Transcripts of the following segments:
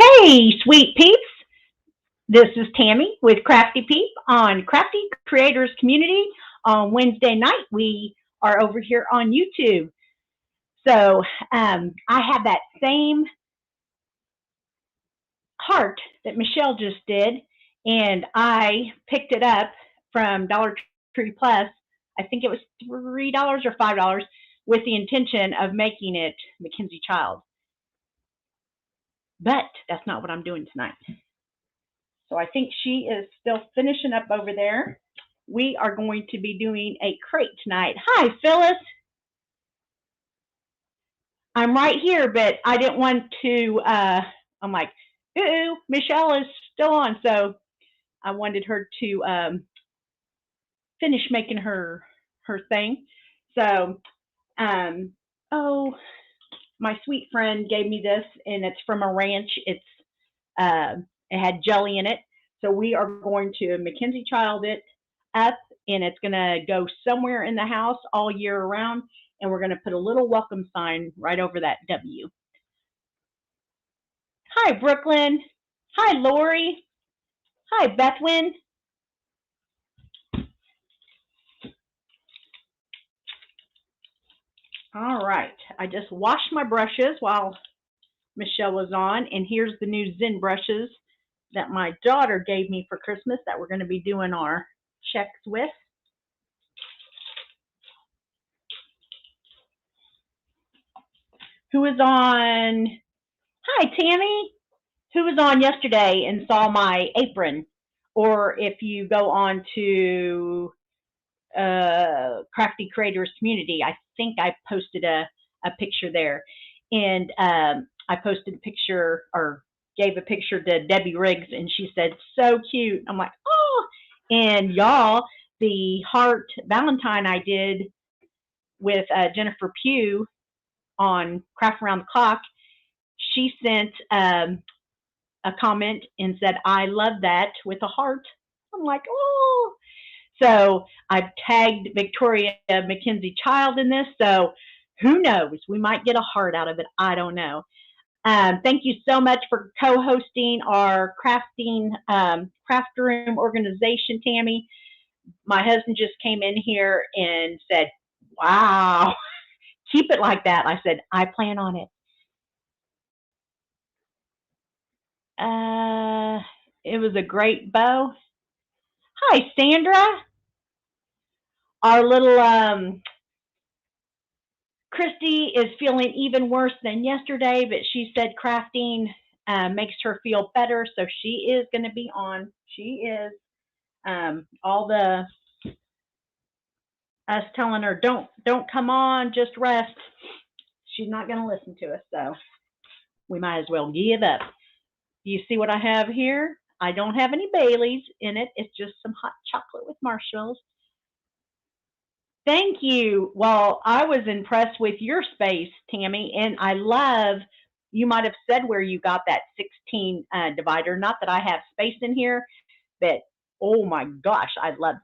Hey, sweet peeps. This is Tammy with Crafty Peep on Crafty Creators Community. On Wednesday night, we are over here on YouTube. So I have that same heart that Michelle just did, and I picked it up from Dollar Tree Plus. I think it was $3 or $5 with the intention of making it Mackenzie-Childs. But that's not what I'm doing tonight. So I think she is still finishing up over there. We are going to be doing a crate tonight. Hi, Phyllis. I'm right here, but I didn't want to, I'm like, ooh, Michelle is still on. So I wanted her to finish making her thing. So, oh, my sweet friend gave me this, and it's from a ranch. It had jelly in it. So we are going to Mackenzie-Child it up, and it's going to go somewhere in the house all year around, and we're going to put a little welcome sign right over that W. Hi, Brooklyn. Hi, Lori. Hi, Bethwyn. All right, I just washed my brushes while Michelle was on, and here's the new Zen brushes that my daughter gave me for Christmas that we're going to be doing our checks with. Who was on? Hi, Tammy. Who was on yesterday and saw my apron? Or if you go on to Crafty Creators Community, I think I posted a picture there. And I posted a picture or gave a picture to Debbie Riggs, and she said, so cute. I'm like, oh. And y'all, the heart Valentine I did with Jennifer Pugh on Craft Around the Clock, she sent a comment and said, I love that with a heart. I'm like, oh. So I've tagged Victoria Mackenzie-Child in this. So who knows? We might get a heart out of it. I don't know. Thank you so much for co-hosting our craft room organization, Tammy. My husband just came in here and said, wow, keep it like that. I said, I plan on it. It was a great bow. Hi, Sandra. Our little Christy is feeling even worse than yesterday, but she said crafting makes her feel better, so she is going to be on. She is. All the us telling her don't come on, just rest. She's not going to listen to us, so we might as well give up. Do you see what I have here? I don't have any Baileys in it. It's just some hot chocolate with marshmallows. Thank you. Well, I was impressed with your space, Tammy, and I love, you might have said where you got that 16 divider. Not that I have space in here, but oh my gosh, I love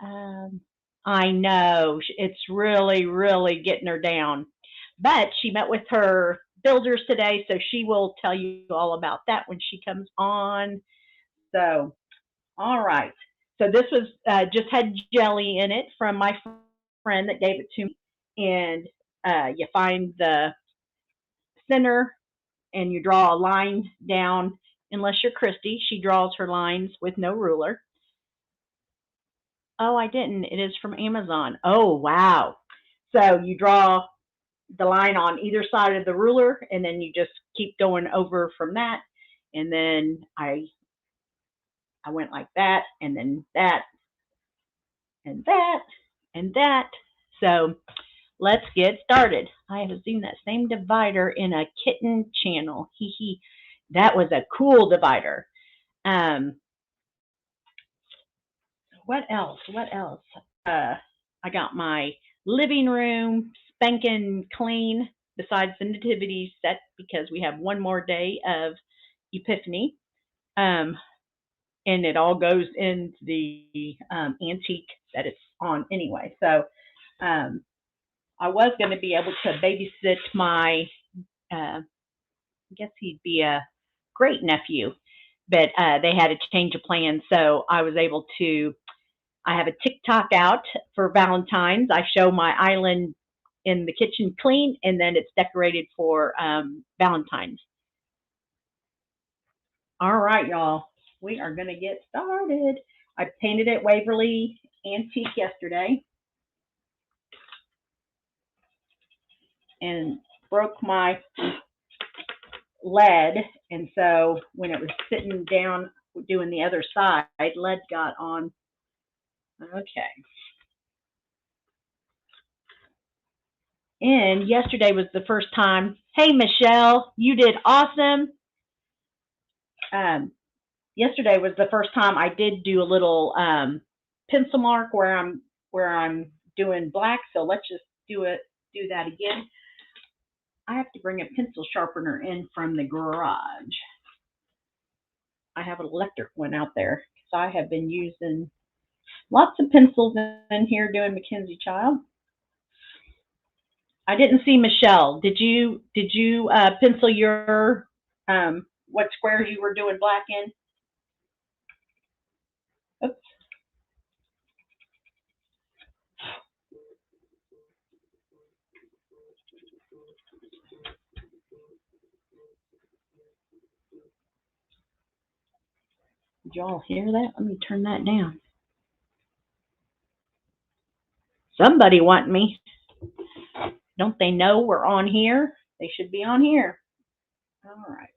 that. I know, it's really, really getting her down. But she met with her builders today, so she will tell you all about that when she comes on. So, all right. So this was just had jelly in it from my friend that gave it to me. And you find the center and you draw a line down. Unless you're Christy, she draws her lines with no ruler. Oh, I didn't. It is from Amazon. Oh, wow. So you draw the line on either side of the ruler, and then you just keep going over from that. And then I went like that, and then that, and that, and that. So let's get started. I have seen that same divider in a kitten channel. Hee hee. That was a cool divider. What else? What else? I got my living room spanking clean besides the nativity set because we have one more day of Epiphany. And it all goes in the antique that it's on anyway. So I was going to be able to babysit my I guess he'd be a great nephew. But they had a change of plans, so I was able to. I have a TikTok out for Valentine's. I show my island in the kitchen clean, and then it's decorated for Valentine's. All right, y'all. We are going to get started. I painted it Waverly Antique yesterday and broke my lead. And so when it was sitting down doing the other side, lead got on. Okay. And yesterday was the first time. Hey, Michelle, you did awesome. Yesterday was the first time I did do a little pencil mark where I'm doing black. So let's just do that again. I have to bring a pencil sharpener in from the garage. I have an electric one out there because I have been using lots of pencils in here doing Mackenzie-Child. I didn't see Michelle. Did you pencil your what squares you were doing black in? Oops. Did y'all hear that? Let me turn that down. Somebody want me. Don't they know we're on here? They should be on here. All right.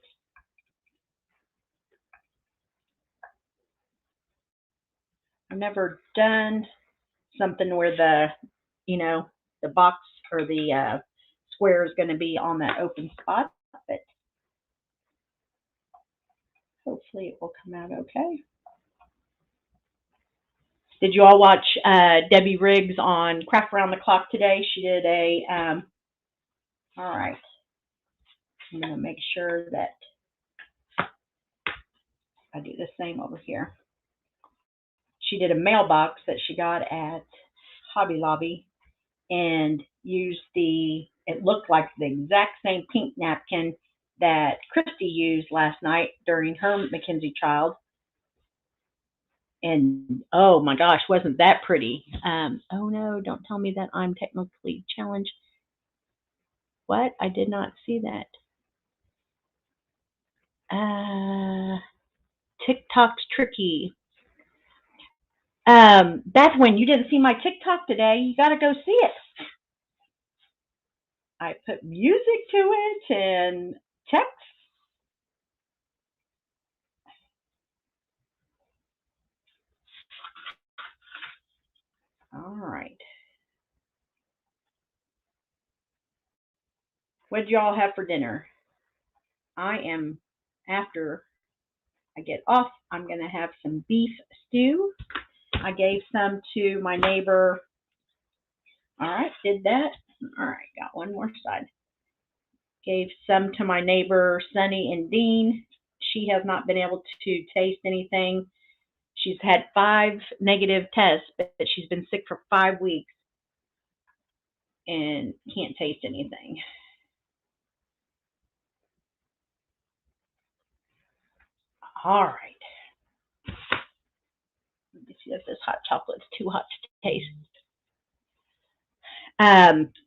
I've never done something where the box or the square is going to be on that open spot, but hopefully it will come out okay. Did you all watch Debbie Riggs on Craft Around the Clock today? She did all right. I'm going to make sure that I do the same over here. She did a mailbox that she got at Hobby Lobby and used it looked like the exact same pink napkin that Christy used last night during her Mackenzie-Child. And oh my gosh, wasn't that pretty? Oh no, don't tell me that I'm technically challenged. What? I did not see that. TikTok's tricky. That's when you didn't see my TikTok today. You got to go see it. I put music to it and text. All right. What did y'all have for dinner? After I get off, I'm going to have some beef stew. I gave some to my neighbor. All right, did that. All right, got one more side. Gave some to my neighbor, Sunny and Dean. She has not been able to taste anything. She's had 5 negative tests, but she's been sick for 5 weeks and can't taste anything. All right. Let me see if this hot chocolate's too hot to taste.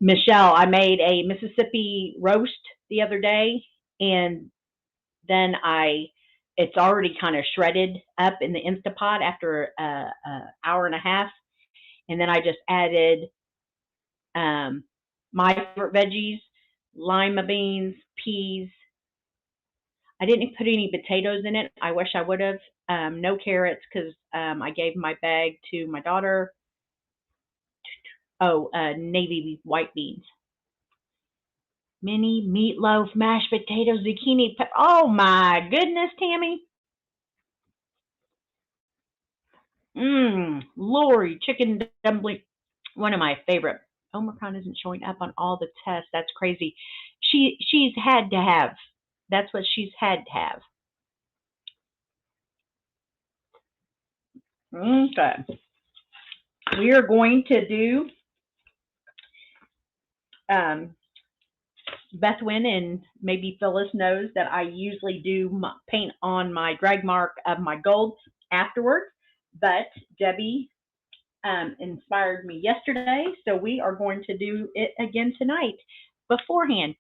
Michelle, I made a Mississippi roast the other day, and then it's already kind of shredded up in the Instapot after an hour and a half, and then I just added my favorite veggies, lima beans, peas. I didn't put any potatoes in it. I wish I would have. No carrots because I gave my bag to my daughter. Oh, navy white beans. Mini meatloaf, mashed potatoes, zucchini. Oh my goodness, Tammy. Lori, chicken dumpling. One of my favorite. Omicron isn't showing up on all the tests. That's crazy. She's had to have. That's what she's had to have. Okay. We are going to do Bethwyn and maybe Phyllis knows that I usually do paint on my drag mark of my gold afterwards, but Debbie inspired me yesterday, so we are going to do it again tonight beforehand.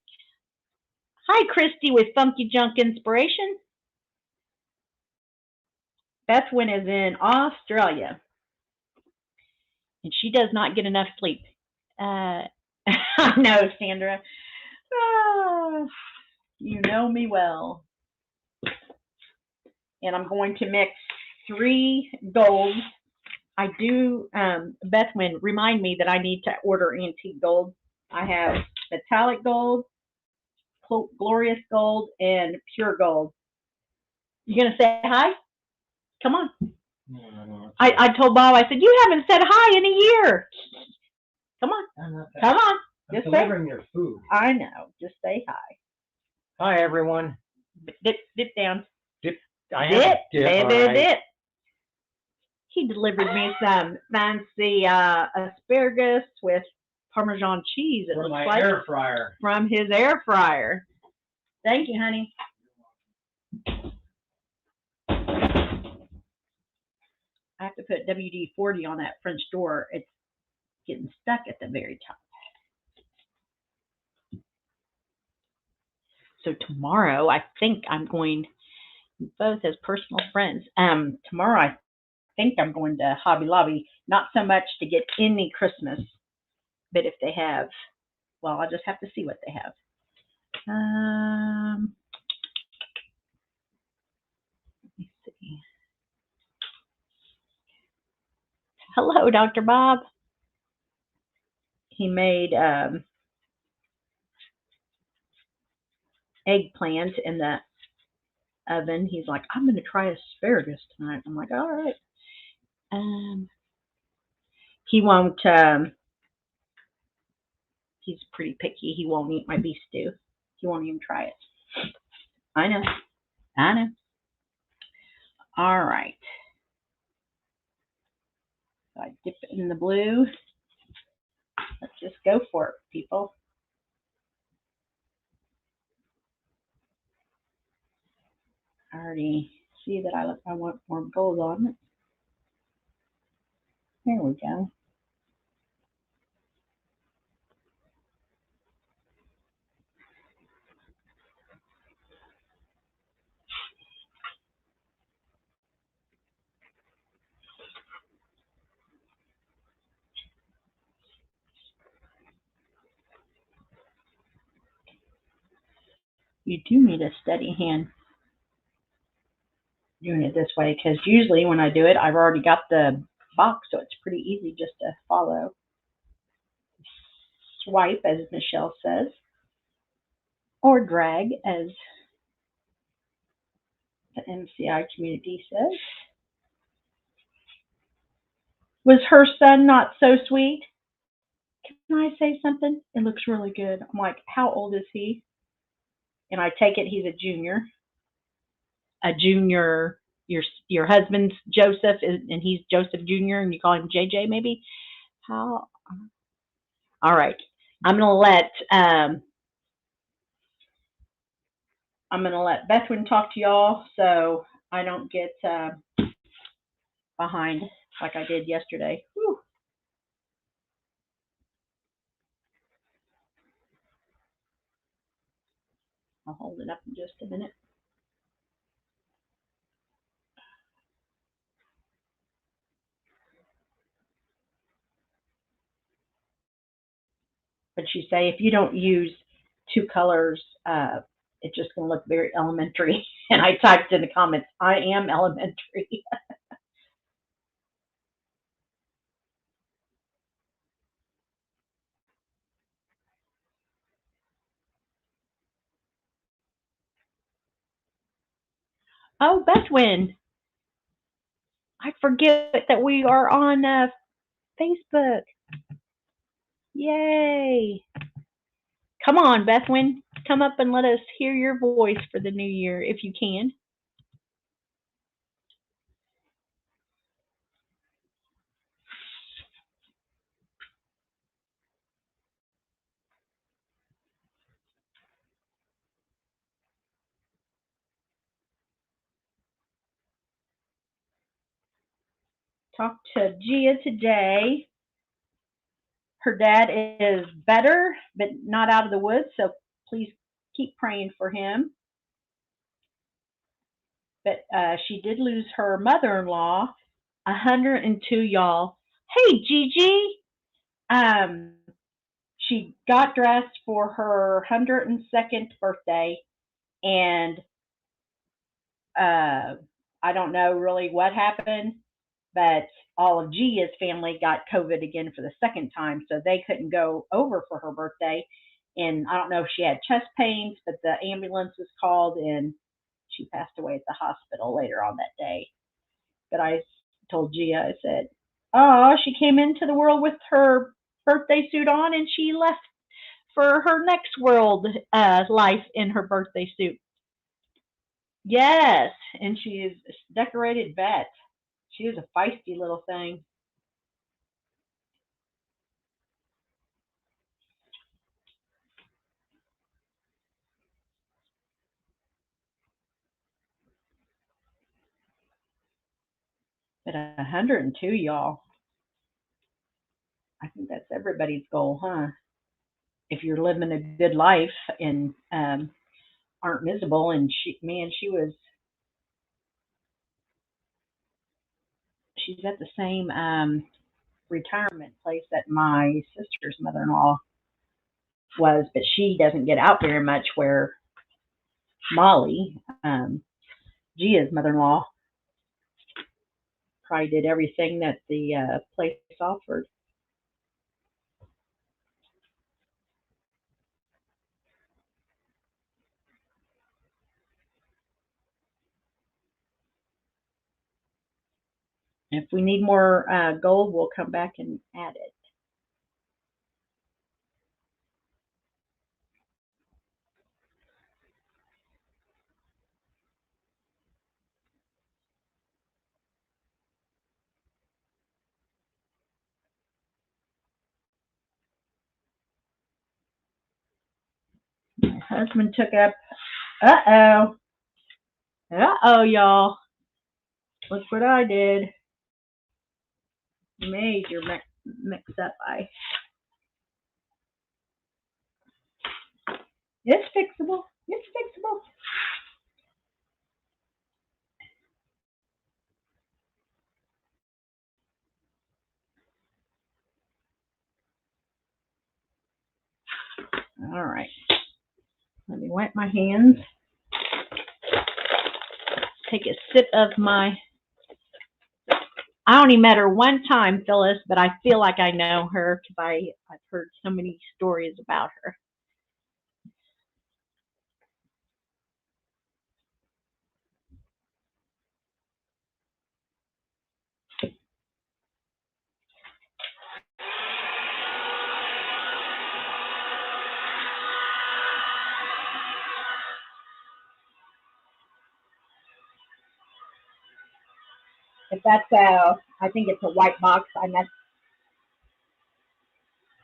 Hi, Christy with Funky Junk Inspiration. Bethwyn is in Australia, and she does not get enough sleep. I know, Sandra. Ah, you know me well. And I'm going to mix 3 golds. I do, Bethwyn, remind me that I need to order antique gold. I have metallic gold, glorious gold, and pure gold. You gonna say hi? Come on. No. I told Bob, I said, you haven't said hi in a year. Come on. Come on. I'm delivering your food. I know. Just say hi. Hi, everyone. Dip down. Dip. Dip. He delivered me some fancy asparagus with Parmesan cheese. It looks like air fryer. From his air fryer. Thank you, honey. I have to put WD-40 on that French door. It's getting stuck at the very top. So tomorrow, I think I'm going, both as personal friends. Tomorrow, I think I'm going to Hobby Lobby. Not so much to get any Christmas, but if they have, well, I'll just have to see what they have. Let me see. Hello, Dr. Bob. He made eggplant in the oven. He's like, I'm going to try asparagus tonight. I'm like, all right. He won't, he's pretty picky. He won't eat my beef stew. He won't even try it. I know. All right. So I dip it in the blue. Let's just go for it, people. I already see that I want more gold on it. There we go. You do need a steady hand doing it this way, because usually when I do it, I've already got the box, so it's pretty easy just to follow. Swipe, as Michelle says, or drag, as the MCI community says. Was her son not so sweet? Can I say something? It looks really good. I'm like, how old is he? And I take it he's a junior. A junior, your husband's Joseph, and he's Joseph Jr., and you call him JJ maybe? How? All right. I'm gonna let Bethwyn talk to y'all so I don't get behind like I did yesterday. Whew. I'll hold it up in just a minute. But you say if you don't use 2 colors, it's just going to look very elementary. And I typed in the comments, I am elementary. Oh, Bethwyn, I forget that we are on Facebook. Yay. Come on, Bethwyn. Come up and let us hear your voice for the new year if you can. talked to Gia today. Her dad is better, but not out of the woods, so please keep praying for him. But she did lose her mother-in-law, 102, y'all. Hey, Gigi. She got dressed for her 102nd birthday, and I don't know really what happened, but all of Gia's family got COVID again for the second time, so they couldn't go over for her birthday. And I don't know if she had chest pains, but the ambulance was called, and she passed away at the hospital later on that day. But I told Gia, I said, oh, she came into the world with her birthday suit on, and she left for her next world life in her birthday suit. Yes, and she is a decorated vet. She is a feisty little thing. But 102, y'all. I think that's everybody's goal, huh? If you're living a good life and aren't miserable. And she's at the same retirement place that my sister's mother-in-law was, but she doesn't get out very much, where Molly, Gia's mother-in-law, probably did everything that the place offered. If we need more gold, we'll come back and add it. My husband took up, y'all. Look what I did. Major mix up. It's fixable. It's fixable. All right. Let me wipe my hands. Take a sip of my. I only met her one time, Phyllis, but I feel like I know her because I've heard so many stories about her. If that's I think it's a white box.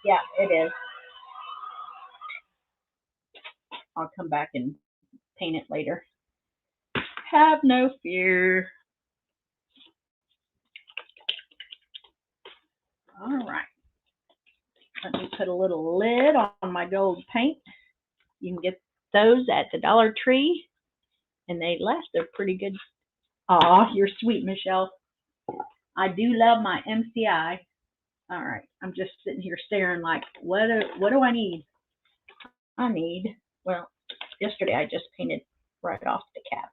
Yeah, it is. I'll come back and paint it later. Have no fear. All right. Let me put a little lid on my gold paint. You can get those at the Dollar Tree, and they last a pretty good. Aw, you're sweet, Michelle. I do love my MCI. All right, I'm just sitting here staring like, what do I need? Well, yesterday I just painted right off the cap.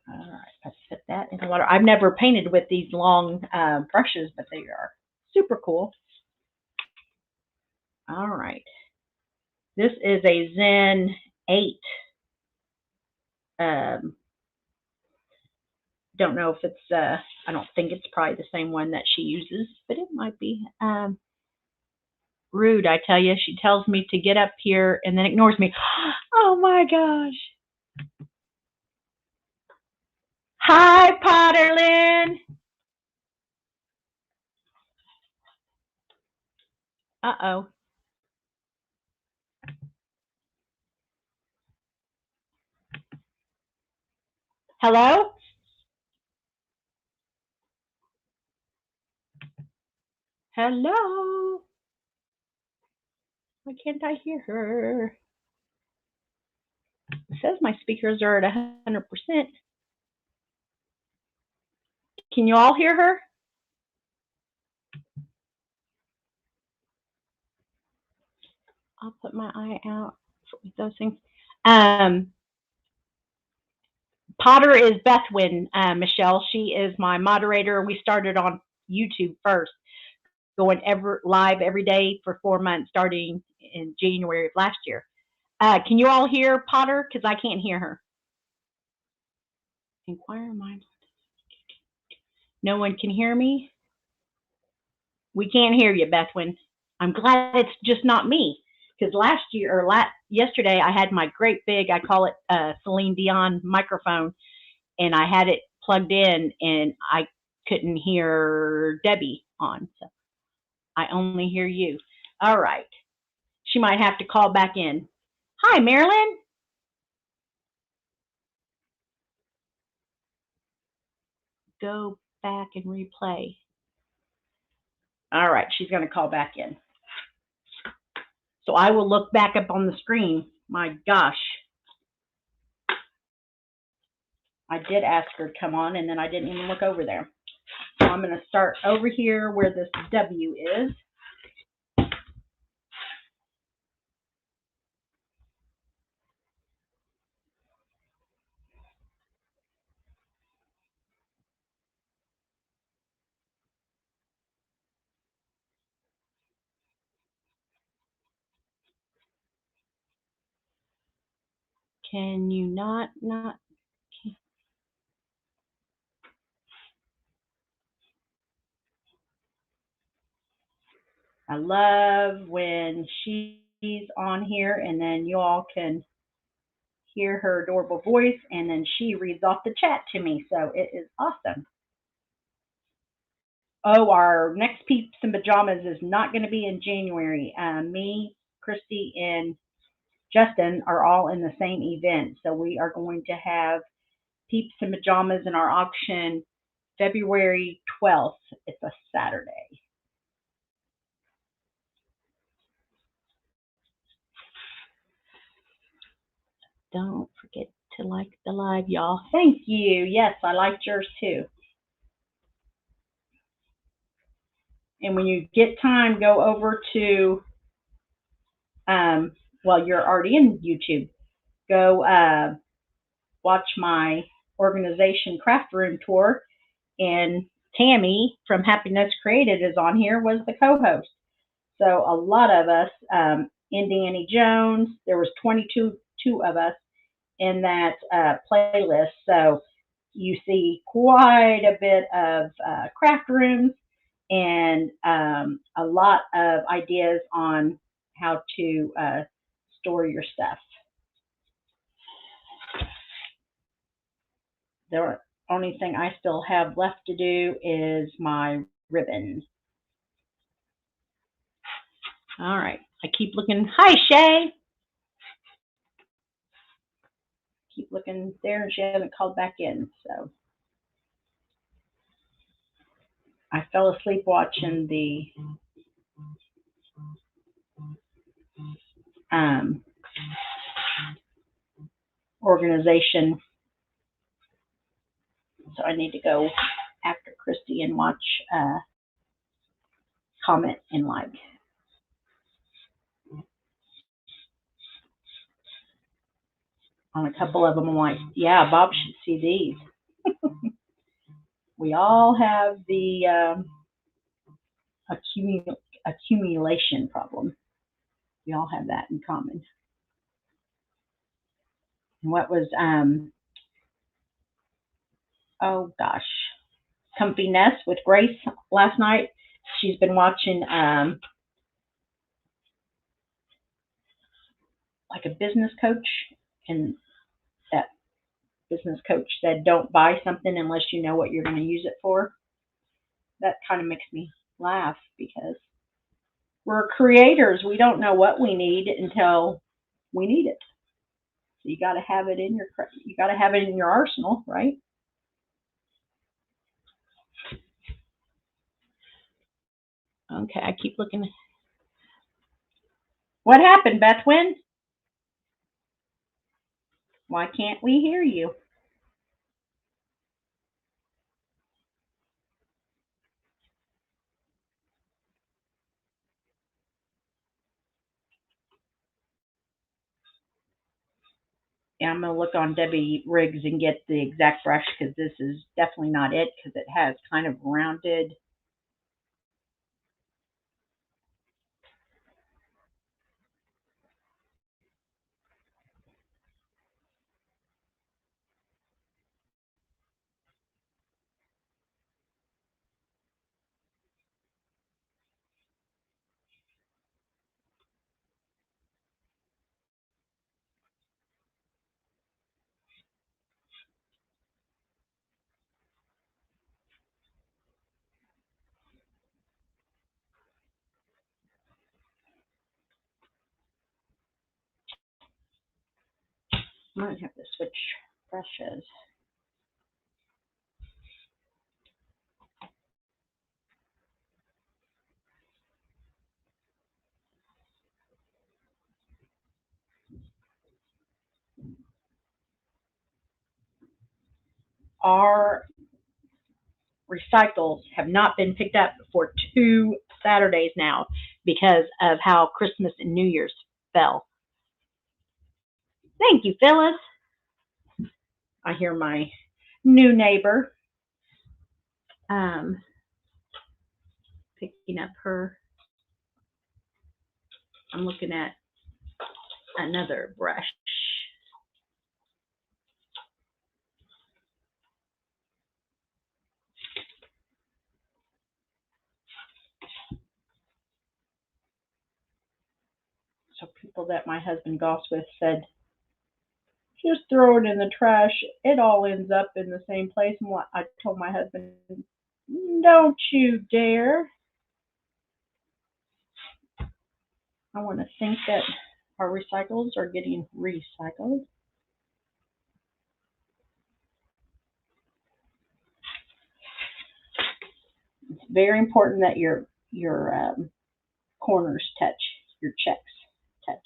All right, let's put that in the water. I've never painted with these long brushes, but they are super cool. All right. This is a Zen 8. Don't know if it's, I don't think it's probably the same one that she uses, but it might be. Rude, I tell you. She tells me to get up here and then ignores me. Oh my gosh. Hi, Potterlyn. Uh-oh. Hello? Hello? Why can't I hear her? It says my speakers are at 100%. Can you all hear her? I'll put my eye out with those things. Potter is Bethwyn, Michelle. She is my moderator. We started on YouTube first, going live every day for 4 months, starting in January of last year. Can you all hear Potter? Because I can't hear her. Inquire mind. No one can hear me? We can't hear you, Bethwyn. I'm glad it's just not me. Because yesterday, I had my great big, I call it Celine Dion microphone, and I had it plugged in, and I couldn't hear Debbie on. So I only hear you. All right. She might have to call back in. Hi, Marilyn. Go back and replay. All right, she's going to call back in. So I will look back up on the screen. My gosh. I did ask her to come on, and then I didn't even look over there. So I'm going to start over here where this W is. Can you not? I love when she's on here and then you all can hear her adorable voice and then she reads off the chat to me. So it is awesome. Oh, our next Peeps in Pajamas is not going to be in January. Me, Christy, and Justin are all in the same event. So we are going to have Peeps in Pajamas in our auction February 12th. It's a Saturday. Don't forget to like the live, y'all. Thank you. Yes, I liked yours too. And when you get time, go over to, well, you're already in YouTube. Go watch my organization craft room tour. And Tammy from Happiness Created is on here, was the co-host. So a lot of us, Indiana Jones, there was 22 of us in that playlist. So you see quite a bit of craft rooms and a lot of ideas on how to store your stuff. The only thing I still have left to do is my ribbon. All right. I keep looking. Hi, Shay. Keep looking there, and she hasn't called back in. So I fell asleep watching the organization. So I need to go after Christy and watch comment and like. On a couple of them, I'm like, yeah, Bob should see these. We all have the accumulation problem. We all have that in common. And what was, oh gosh, Comfy Nest with Grace last night. She's been watching like a business coach, and that business coach said, don't buy something unless you know what you're going to use it for. That kind of makes me laugh because we're creators. We don't know what we need until we need it. you got to have it in your arsenal, right? Okay, I keep looking. What happened, Bethwyn? Why can't we hear you? Yeah, I'm going to look on Debbie Riggs and get the exact brush because this is definitely not it because it has kind of rounded. I might have to switch brushes. Our recycles have not been picked up for 2 Saturdays now because of how Christmas and New Year's fell. Thank you, Phyllis. I hear my new neighbor picking up her. I'm looking at another brush. So people that my husband golfs with said, just throw it in the trash. It all ends up in the same place. And what I told my husband, don't you dare. I want to think that our recycles are getting recycled. It's very important that your corners touch, your checks touch.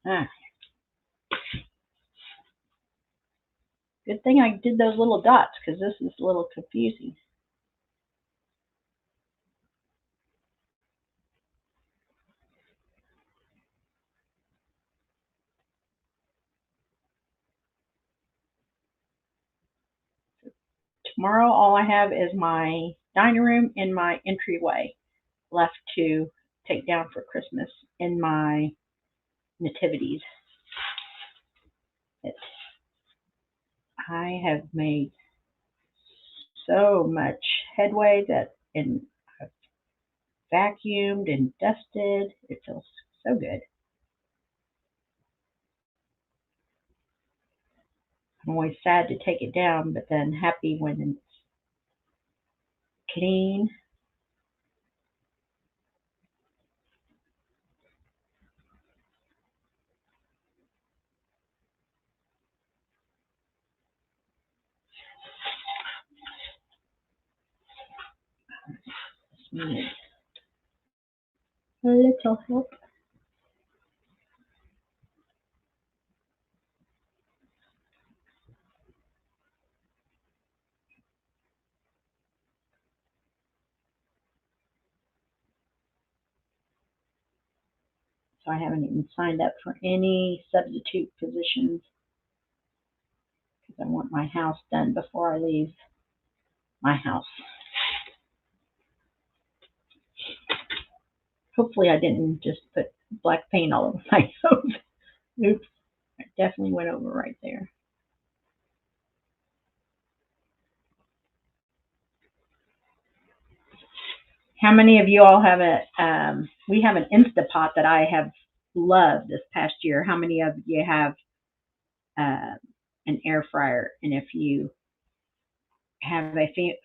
Ah. Good thing I did those little dots because this is a little confusing. Tomorrow, all I have is my dining room and my entryway left to take down for Christmas in my nativities. I have made so much headway that I've vacuumed and dusted. It feels so good. I'm always sad to take it down, but then happy when it's clean. Need a little help. So I haven't even signed up for any substitute positions because I want my house done before I leave my house. Hopefully I didn't just put black paint all over my nose. Oops, I definitely went over right there. How many of you all have we have an Instapot that I have loved this past year. How many of you have an air fryer? And if you have a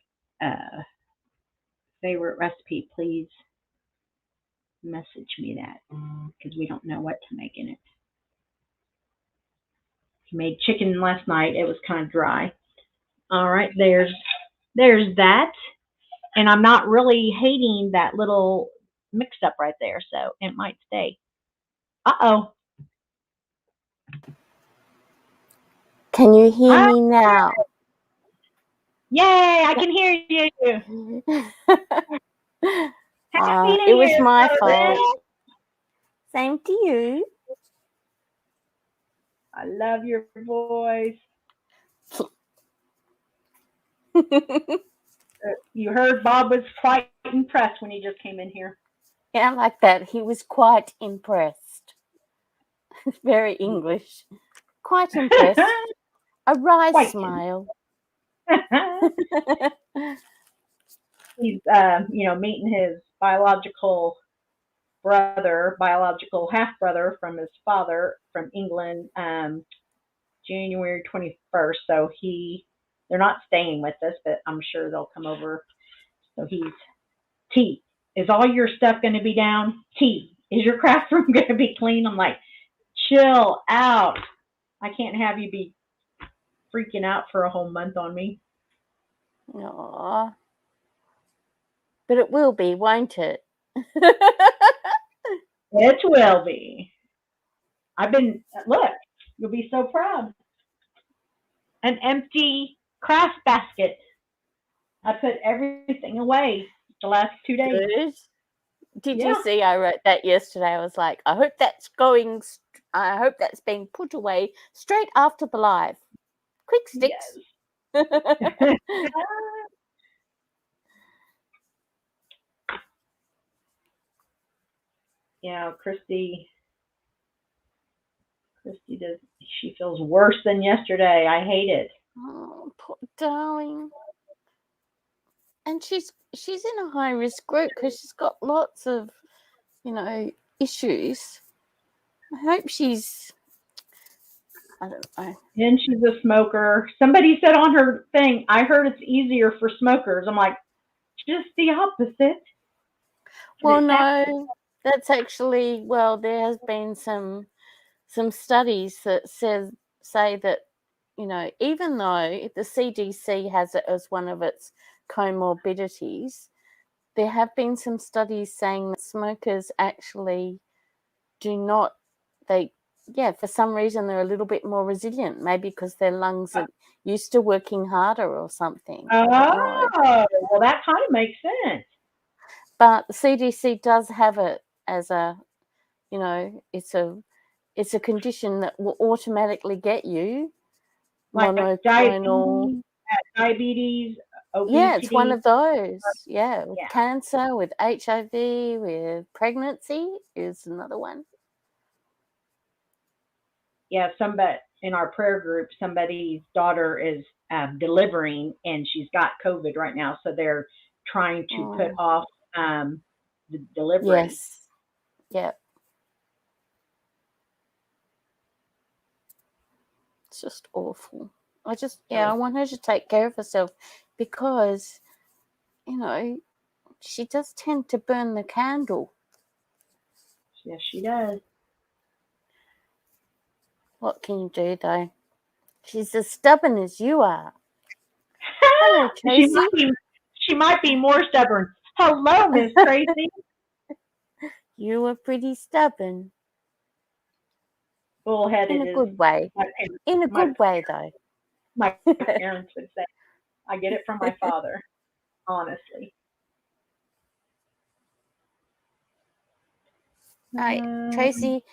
favorite recipe, please message me that because we don't know what to make in it. He made chicken last night. It was kind of dry. All right, there's that. And I'm not really hating that little mix up right there, so it might stay. Uh-oh. Can you hear me now? Yay, I can hear you. It was my fault. Same to you. I love your voice. You heard Bob was quite impressed when he just came in here. Yeah, I like that. He was quite impressed. Very English. Quite impressed. A wry smile. He's, meeting his biological half-brother from his father from England, January 21st. So they're not staying with us, but I'm sure they'll come over. So T, is all your stuff going to be down? T, is your craft room going to be clean? I'm like, chill out. I can't have you be freaking out for a whole month on me. Aww. But it will be, won't it? It will be. Look, you'll be so proud. An empty craft basket. I put everything away the last 2 days. Good. Did you see I wrote that yesterday? I was like, I hope that's being put away straight after the live. Quick sticks. Yes. Yeah, Christy she feels worse than yesterday. I hate it. Oh, poor darling. And she's in a high risk group because she's got lots of, issues. I hope I don't know. And she's a smoker. Somebody said on her thing, I heard it's easier for smokers. I'm like, just the opposite. Well, no, that's actually, there has been some studies that say that, even though the CDC has it as one of its comorbidities, there have been some studies saying that smokers actually do not, for some reason they're a little bit more resilient, maybe because their lungs are used to working harder or something. Oh, well, that kind of makes sense. But the CDC does have it as a, it's a condition that will automatically get you monoclonal diabetes, obesity. Yeah, it's one of those. Yeah, with cancer, with HIV, with pregnancy is another one. Yeah, somebody in our prayer group, somebody's daughter is delivering, and she's got COVID right now, so they're trying to put off the delivery. Yes. Yep. It's just awful. I want her to take care of herself because, she does tend to burn the candle. Yes, she does. What can you do, though? She's as stubborn as you are. Hello, Tracy. She might be more stubborn. Hello, Miss Tracy. You were pretty stubborn. Bullheaded. In a good way. In a good way, though. My parents would say. I get it from my father, honestly. Right, Tracy,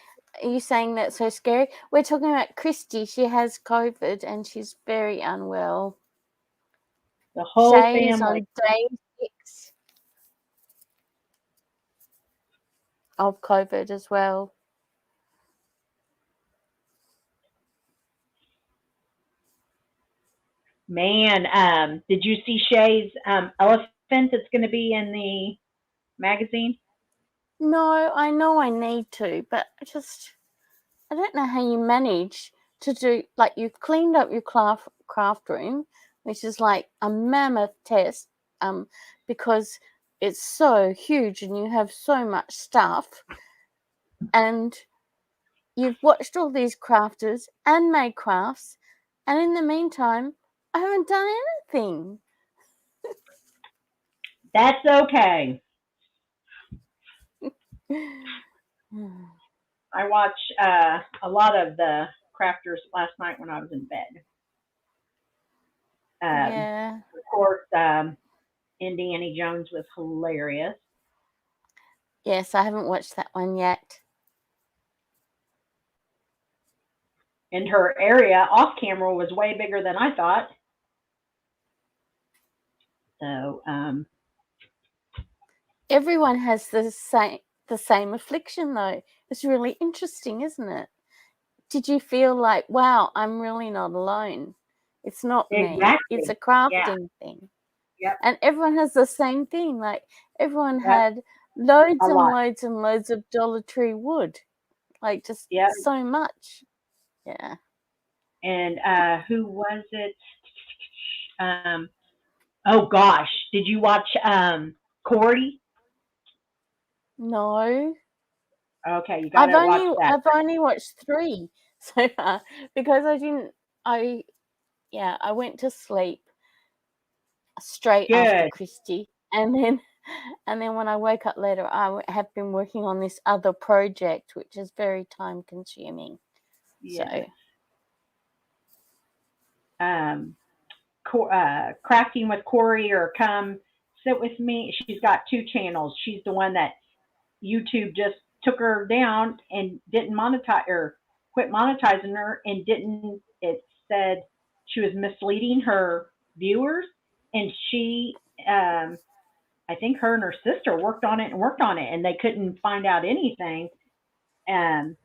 are you saying that's so scary? We're talking about Christy. She has COVID and she's very unwell. The whole Shay is on family. day 6 of COVID as well. Man, did you see Shay's elephant that's going to be in the magazine? No, I know I need to, but I don't know how you manage to do, like, you've cleaned up your craft room, which is like a mammoth test, because it's so huge and you have so much stuff, and you've watched all these crafters and made crafts, and in the meantime, I haven't done anything. That's okay. I watched a lot of the crafters last night when I was in bed. Yeah. Of course, Indiana Jones was hilarious. Yes, I haven't watched that one yet. And her area off camera was way bigger than I thought. So, everyone has the same affliction, though. It's really interesting, isn't it? Did you feel like, wow, I'm really not alone? It's not me. exactly. It's a crafting thing. Yep. And everyone has the same thing. Like everyone Yep. had loads A and lot. loads and loads of Dollar Tree wood. Like just Yep. so much. Yeah. And who was it? Oh gosh, did you watch Corey? No. Okay, you gotta watch that. I've only watched 3 so far because I went to sleep straight after Christy, and then when I woke up later, I have been working on this other project, which is very time consuming. Yeah. So, crafting with Corey or come sit with me. She's got 2 channels. She's the one that YouTube just took her down and didn't monetize or quit monetizing her, and it said she was misleading her viewers, and she I think her and her sister worked on it, and they couldn't find out anything. And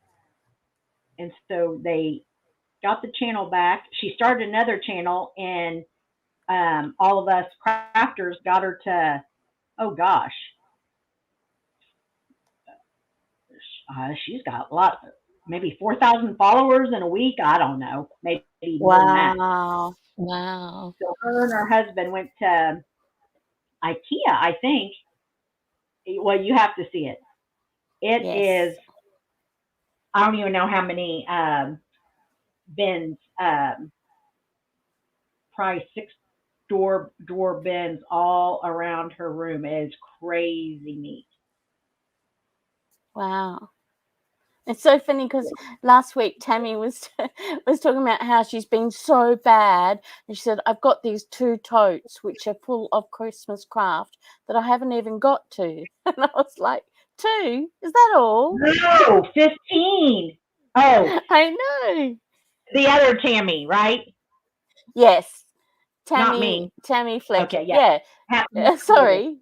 so they got the channel back. She started another channel, and all of us crafters got her to, oh gosh, she's got a lot, maybe 4,000 followers in a week. I don't know, maybe more than that. Wow. So her and her husband went to IKEA, I think. Well, you have to see it. It is, I don't even know how many bins, probably 6 drawer bins all around her room. It is crazy neat. Wow. It's so funny because last week Tammy was talking about how she's been so bad, and she said, I've got these 2 totes which are full of Christmas craft that I haven't even got to. And I was like, 2? Is that all? No, 15. Oh, I know. the other Tammy, right? Yes. Not me. Tammy Fletcher. Okay, yeah. Sorry.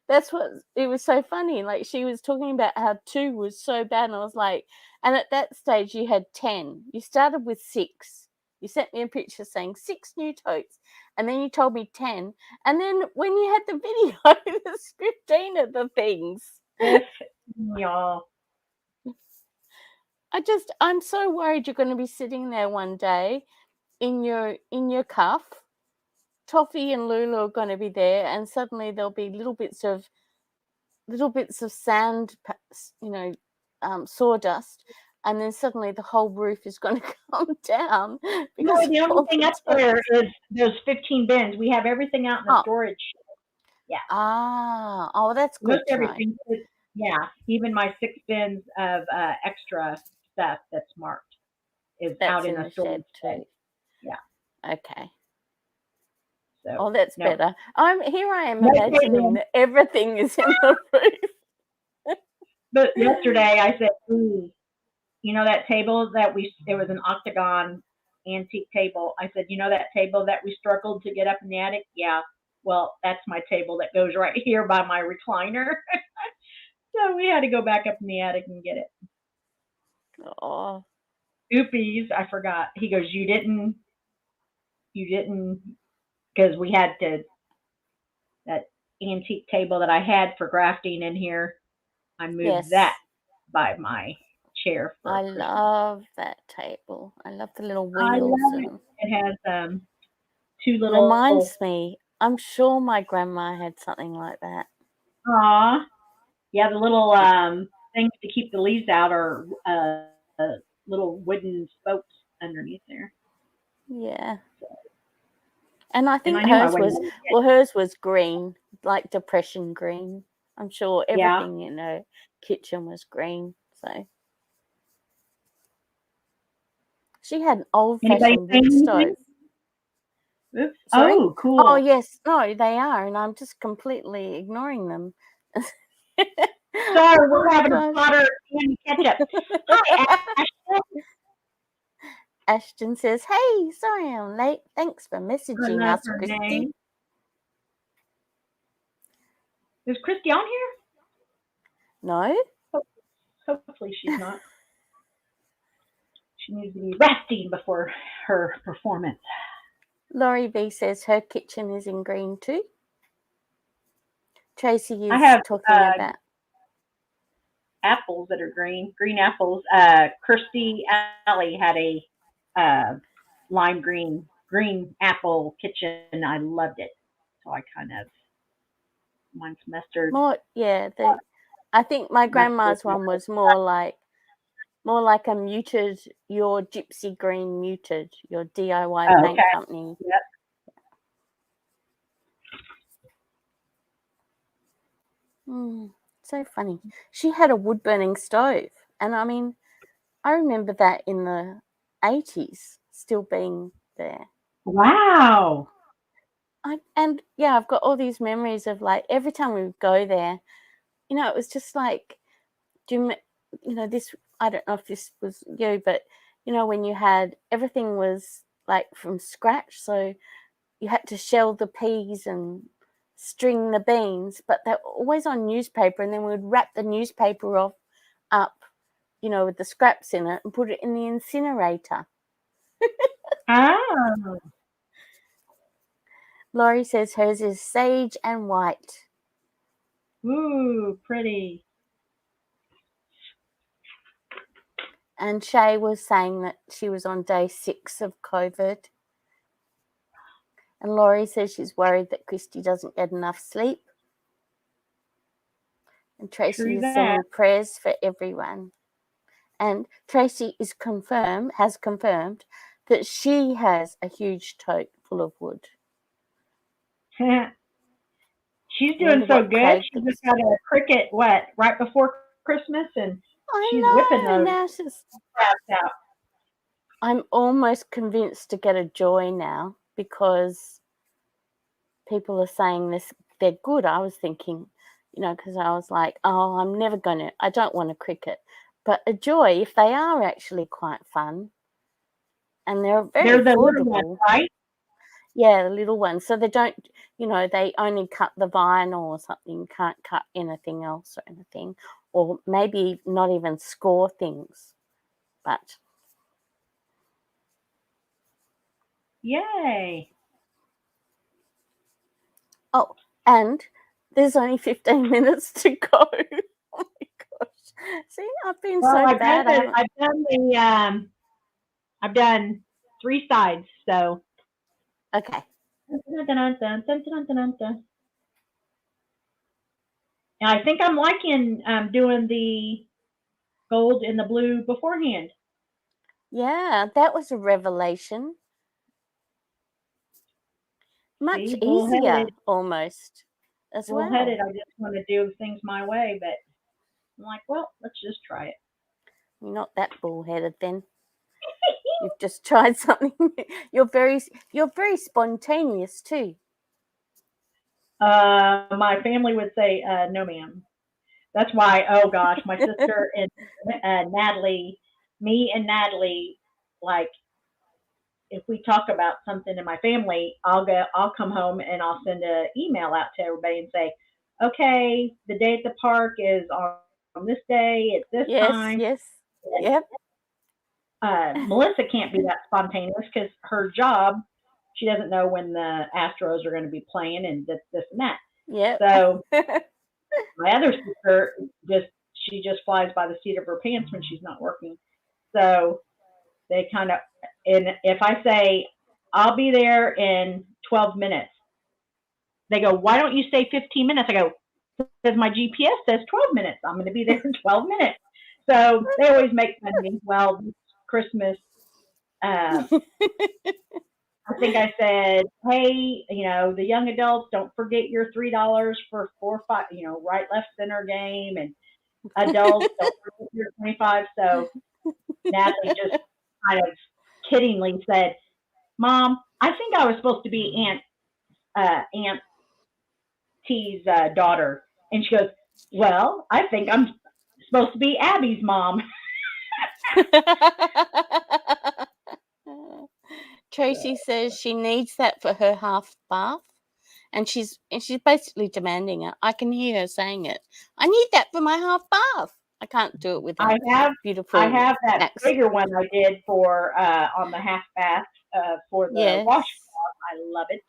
That's what it was so funny. Like she was talking about how 2 was so bad, and I was like, and at that stage you had 10. You started with 6. You sent me a picture saying 6 new totes, and then you told me 10. And then when you had the video, there's 15 of the things. Y'all. I'm so worried you're going to be sitting there one day in your cuff. Toffee and Lulu are going to be there, and suddenly there'll be little bits of sand, sawdust, and then suddenly the whole roof is going to come down. No, the only thing up there is those 15 bins. We have everything out in the storage. Yeah. Oh, that's good. Most everything. Yeah, even my 6 bins of extra stuff that's marked is out in the storage too. Yeah. Okay. So, that's better. I am imagining that everything is in the roof. But yesterday I said, you know that table that it was an octagon antique table. I said, you know that table that we struggled to get up in the attic? Yeah. Well, that's my table that goes right here by my recliner. So we had to go back up in the attic and get it. Oh. Oopies, I forgot. He goes, you didn't, because we had that antique table that I had for grafting in here. I moved that by my chair. I love that table. I love the little wheels. I love it. It has 2 little. Reminds me. I'm sure my grandma had something like that. Aw. Yeah, the little things to keep the leaves out are little wooden spokes underneath there. Yeah. And I And think I knew I hers wouldn't was, let it get. well, hers was green, like depression green. I'm sure Yeah. everything in her kitchen was green. So she had an Anybody old-fashioned wood saying stove. anything? Oops. Sorry? Oh, Oh, cool. yes. No, they are, and I'm just completely ignoring them. Sorry, we're Oh having a gosh. Potter and ketchup. Hi, Ashton. Ashton says, "Hey, sorry I'm late. Thanks for I messaging love us, her Christy." name. Is Christy on here? No? Hopefully she's not. She needs to be resting before her performance. Laurie B says her kitchen is in green too. Tracy I is have talking about apples that are green apples. Kirstie Alley had a lime green apple kitchen. I loved it. So I kind of mine's mustard. more. Yeah, I think my Mustard. grandma's one was more like a muted, your gypsy green muted, your DIY Oh, paint okay. company. Yep. So funny. She had a wood burning stove, and I mean, I remember that in the 80s still being there. Wow. I've got all these memories of like every time we would go there, it was just like, this, I don't know if this was you, but when you had everything was like from scratch, so you had to shell the peas and string the beans, but they're always on newspaper, and then we would wrap the newspaper up, with the scraps in it and put it in the incinerator. Oh. Laurie says hers is sage and white. Ooh, pretty. And Shay was saying that she was on day 6 of COVID. And Laurie says she's worried that Christy doesn't get enough sleep. And Tracy True is that. sending prayers for everyone. And Tracy has confirmed that she has a huge tote full of wood. She's doing so good. She just got a cricket right before Christmas, and she's whipping those crafts out. I'm almost convinced to get a Joy now because people are saying they're good. I was thinking, because I was like, oh, I don't want a cricket. But a Joy, if they are actually quite fun, and they're very the affordable. Little ones, right? Yeah, the little ones. So they don't, they only cut the vinyl or something, can't cut anything else or anything, or maybe not even score things. But yay! Oh, and there's only 15 minutes to go. Oh my gosh! See, I've been so bad. I've done 3 sides, so. Okay. And I think I'm liking doing the gold and the blue beforehand. Yeah, that was a revelation. Much See, easier, almost, as bullheaded. well. I just want to do things my way, but I'm like, well, let's just try it. You're not that bullheaded then. You've just tried something. You're very spontaneous too. My family would say, no, ma'am. That's why, oh gosh, my sister and Natalie, me and Natalie, like, if we talk about something in my family, I'll come home and I'll send an email out to everybody and say, okay, the day at the park is on this day, it's this time. Yes. Yep. Melissa can't be that spontaneous because her job, she doesn't know when the Astros are going to be playing and this and that. Yep. So my other sister she just flies by the seat of her pants when she's not working. So they kind of, and if I say I'll be there in 12 minutes, they go, why don't you say 15 minutes? I go, because my GPS says 12 minutes. I'm going to be there in 12 minutes. So they always make fun of me. Well, Christmas, I think I said, hey, the young adults, don't forget your $3 for 4 or 5, right, left, center game, and adults, don't forget your 25. So Natalie just kind of kiddingly said, Mom, I think I was supposed to be Aunt T's daughter. And she goes, well, I think I'm supposed to be Abby's mom. Tracy says she needs that for her half bath, and she's basically demanding it. I can hear her saying it. I need that for my half bath. I can't do it with a beautiful. I have that accent. bigger one I did for on the half bath for the washcloth. I love it.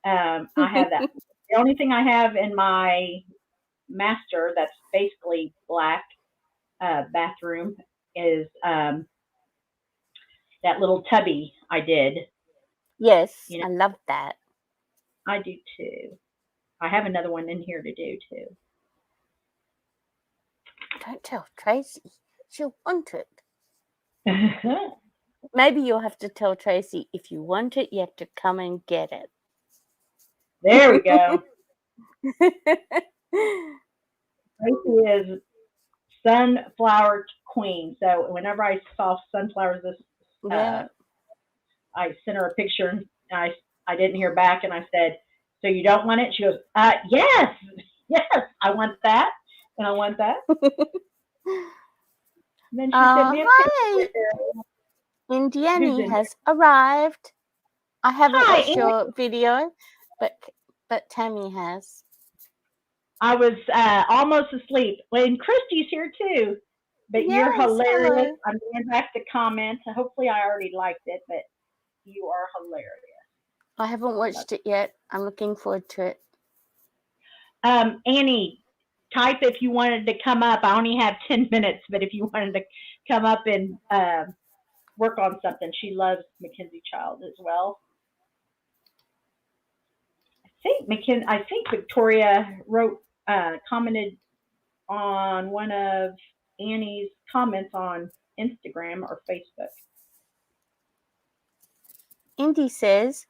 I have that. The only thing I have in my master that's basically black bathroom is that little tubby I did. Yes, I love that. I do too. I have another one in here to do too. Don't tell Tracy. She'll want it. Maybe you'll have to tell Tracy, if you want it, you have to come and get it. There we go. Tracy is sunflower queen. So whenever I saw sunflowers, I sent her a picture, and I didn't hear back, and I said, so you don't want it? She goes, yes, I want that, and I want that. Then she sent me a picture. Indiani has arrived. I haven't watched your video, but Tammy has. I was almost asleep. And Christy's here too. But you're hilarious. Hello. I'm going back to comments. Hopefully I already liked it, but you are hilarious. I haven't watched it yet. I'm looking forward to it. Annie, type if you wanted to come up. I only have 10 minutes, but if you wanted to come up and work on something. She loves Mackenzie-Childs as well. I think Victoria commented on one of Annie's comments on Instagram or Facebook. Indy says,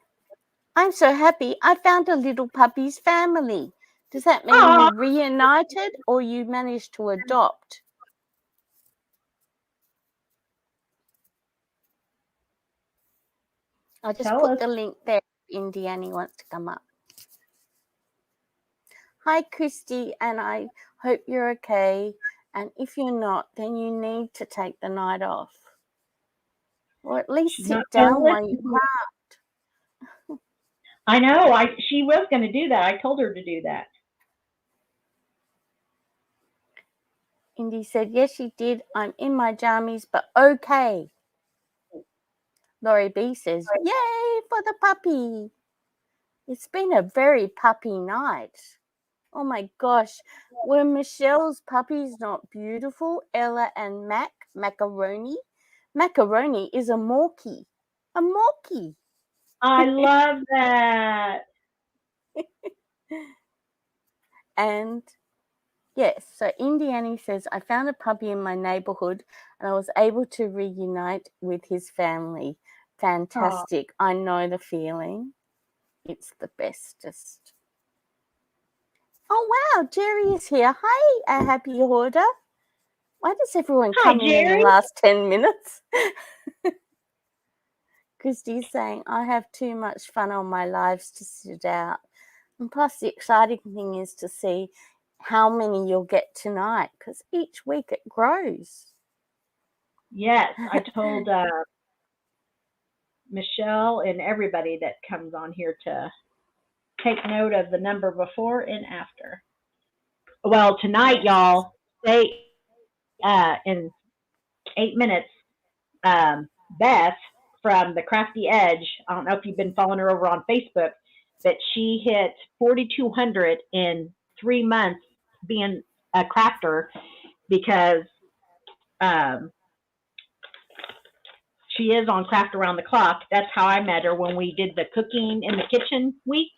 I'm so happy I found a little puppy's family. Does that mean you reunited or you managed to adopt? I'll just put the link there if Indiani wants to come up. Hi, Christy, and I hope you're okay. And if you're not, then you need to take the night off. Or at least sit down while you craft. I know. She was going to do that. I told her to do that. Indy said, yes, she did. I'm in my jammies, but okay. Laurie B says, yay for the puppy. It's been a very puppy night. Oh my gosh. Were Michelle's puppies not beautiful? Ella and Macaroni. Macaroni is a Morkie. A Morkie. I love that. And yes, so Indiani says, I found a puppy in my neighborhood and I was able to reunite with his family. Fantastic. I know the feeling. It's the bestest. Oh, wow. Jerry is here. Hi, a happy hoarder. Why does everyone come in the last 10 minutes? Christy's saying, I have too much fun on my lives to sit out. And plus, the exciting thing is to see how many you'll get tonight, because each week it grows. Yes, I told Michelle and everybody that comes on here to take note of the number before and after. Well, tonight, y'all, stay in 8 minutes, Beth from the CRAFTY Edge, I don't know if you've been following her over on Facebook, but she hit 4,200 in 3 months being a crafter because she is on Craft Around the Clock. That's how I met her when we did the cooking in the kitchen week.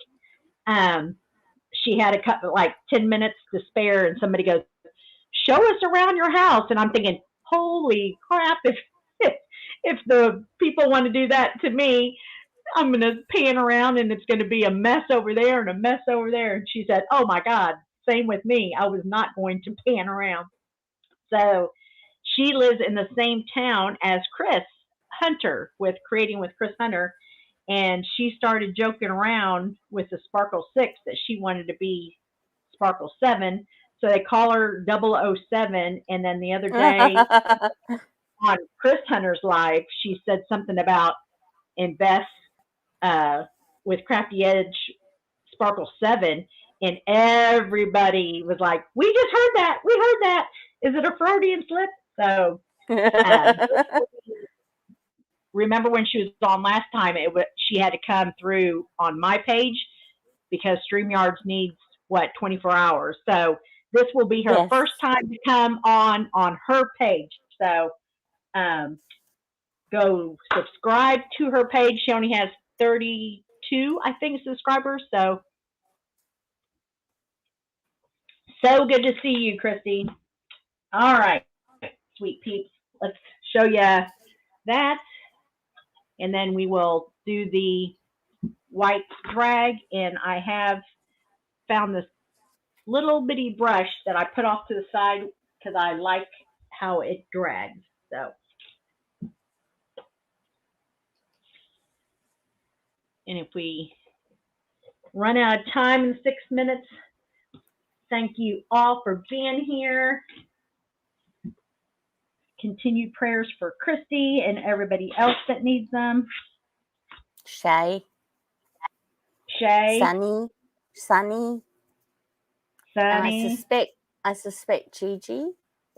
she had a couple, like 10 minutes to spare, and somebody goes, show us around your house. And I'm thinking, holy crap, if the people want to do that to me, I'm going to pan around and it's going to be a mess over there and a mess over there. And she said, oh my God, same with me. I was not going to pan around. So she lives in the same town as Chris Hunter with Creating with Chris Hunter. And she started joking around with the Sparkle 6 that she wanted to be Sparkle 7. So they call her 007. And then the other day on Chris Hunter's live, she said something about invest with CRAFTY Edge Sparkle 7. And everybody was like, we just heard that. We heard that. Is it a Freudian slip? So remember when she was on last time, she had to come through on my page because StreamYards needs, 24 hours. So this will be her first time to come on her page. So go subscribe to her page. She only has 32, I think, subscribers. So good to see you, Christy. All right, sweet peeps. Let's show you that. And then we will do the white drag. And I have found this little bitty brush that I put off to the side because I like how it drags. So, and if we run out of time in 6 minutes, thank you all for being here. Continued prayers for Christy and everybody else that needs them. Shay. Sunny. I suspect Gigi,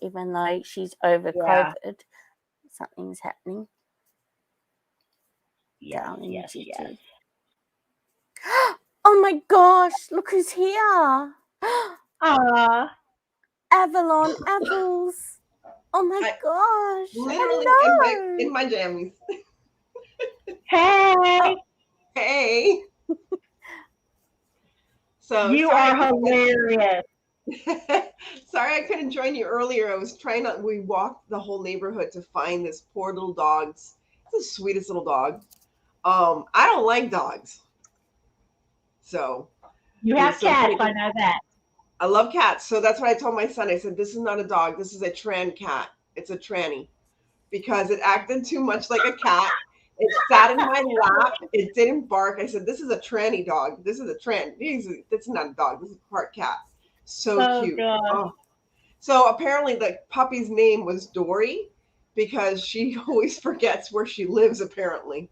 even though she's over COVID, something's happening. Yes. Oh my gosh, look who's here. Avalon Apples. Oh my gosh. Literally in my jammies. Hey. Hey. So you are hilarious. Sorry I couldn't join you earlier. I was we walked the whole neighborhood to find this poor little dog. It's the sweetest little dog. I don't like dogs. So you have cats, I know that. I love cats. So that's what I told my son. I said, this is not a dog. This is a tran cat. It's a tranny. Because it acted too much like a cat. It sat in my lap. It didn't bark. I said, this is a tranny dog. This is a tran. This is not a dog. This is part cat. So cute. Oh. So apparently the puppy's name was Dory because she always forgets where she lives, apparently.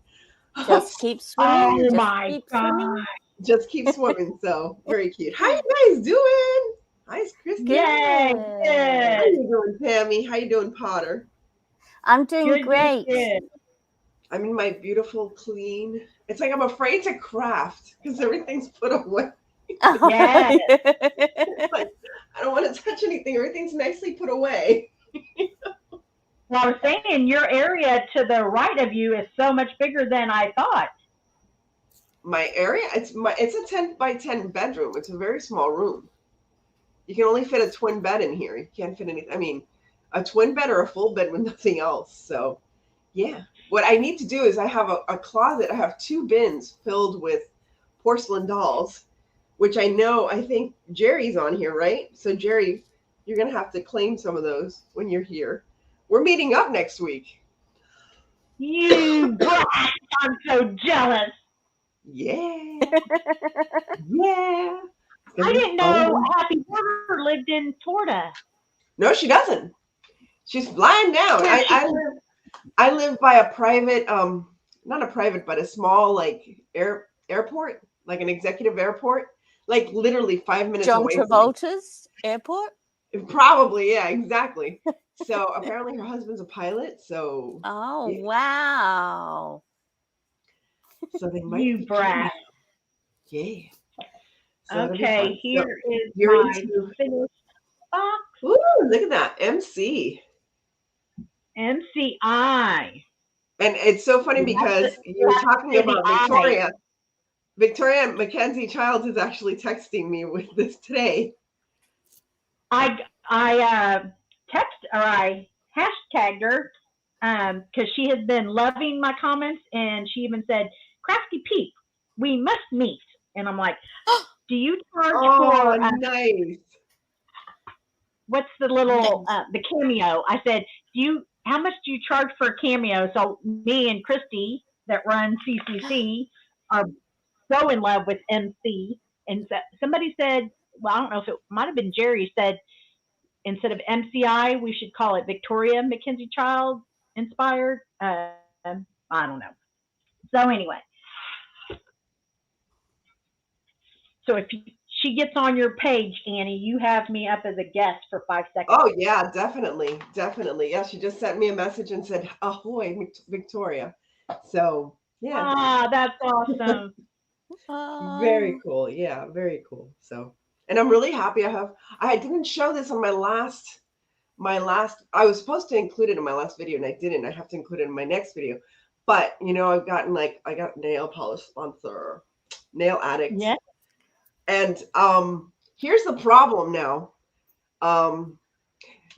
Just keep swimming. Oh my God. Just keep swimming. So very cute. How you guys doing? Hi, Christy. Yay. Good. How you doing, Tammy? How you doing, Potter? I'm doing great. Good. I'm in my beautiful, clean. It's like I'm afraid to craft because everything's put away. Yes. Like, I don't want to touch anything. Everything's nicely put away. Well, I was saying your area to the right of you is so much bigger than I thought. My area, it's a 10 by 10 bedroom. It's a very small room. You can only fit a twin bed in here. You can't fit anything. I mean, a twin bed or a full bed with nothing else. So, yeah. What I need to do is I have a closet. I have 2 bins filled with porcelain dolls, which I think Jerry's on here, right? So, Jerry, you're going to have to claim some of those when you're here. We're meeting up next week. You brat! I'm so jealous. Yeah. Yeah. I didn't know Happy Porter lived in Florida. No, she doesn't. She's flying down. I live by a private, not a private, but a small like airport, like an executive airport, like literally 5 minutes away. John Travolta's airport? Probably, yeah, exactly. So apparently her husband's a pilot. So yeah. Wow. So they might. You brat. Yeah. So okay, here is my finished box. Ooh, look at that. MC. MCI. And it's so funny because you were talking about Victoria. Victoria Mackenzie-Childs is actually texting me with this today. I I hashtagged her because she has been loving my comments, and she even said, "Crafty Peep, we must meet." And I'm like, "Do you charge Oh, for nice. what's the little the cameo?" I said, How much do you charge for a cameo?" So me and Christy that run CCC are so in love with MC, and somebody said, well, I don't know if it might have been Jerry said, instead of MCI, we should call it Victoria Mackenzie-Childs Inspired. I don't know. So anyway, so if she gets on your page, Annie, you have me up as a guest for 5 seconds. Oh yeah, definitely, definitely. Yeah, she just sent me a message and said, "Ahoy, Victoria." So yeah. Ah, that's awesome. Very cool. Yeah, very cool. So, and I'm really happy I didn't show this on my last I was supposed to include it in my last video and I didn't. I have to include it in my next video. But, I got nail polish sponsor, Nail Addict. Yeah. And here's the problem now.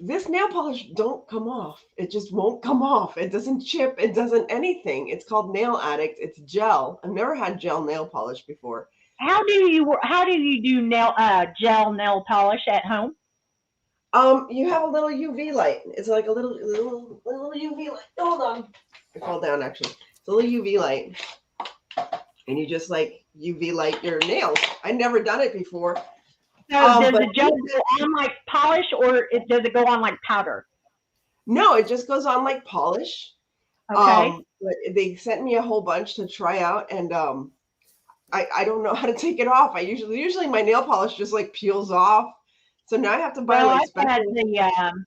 This nail polish don't come off. It just won't come off. It doesn't chip. It doesn't anything. It's called Nail Addict. It's gel. I've never had gel nail polish before. How do you do gel nail polish at home? You have a little UV light. It's like a little UV light. Hold on. I fell down actually. It's a little UV light. And you just like UV light your nails. I never done it before. So does the gel go on like polish, or does it go on like powder? No, it just goes on like polish. Okay. But they sent me a whole bunch to try out, and I don't know how to take it off. I usually my nail polish just like peels off. So now I have to buy like special. I had the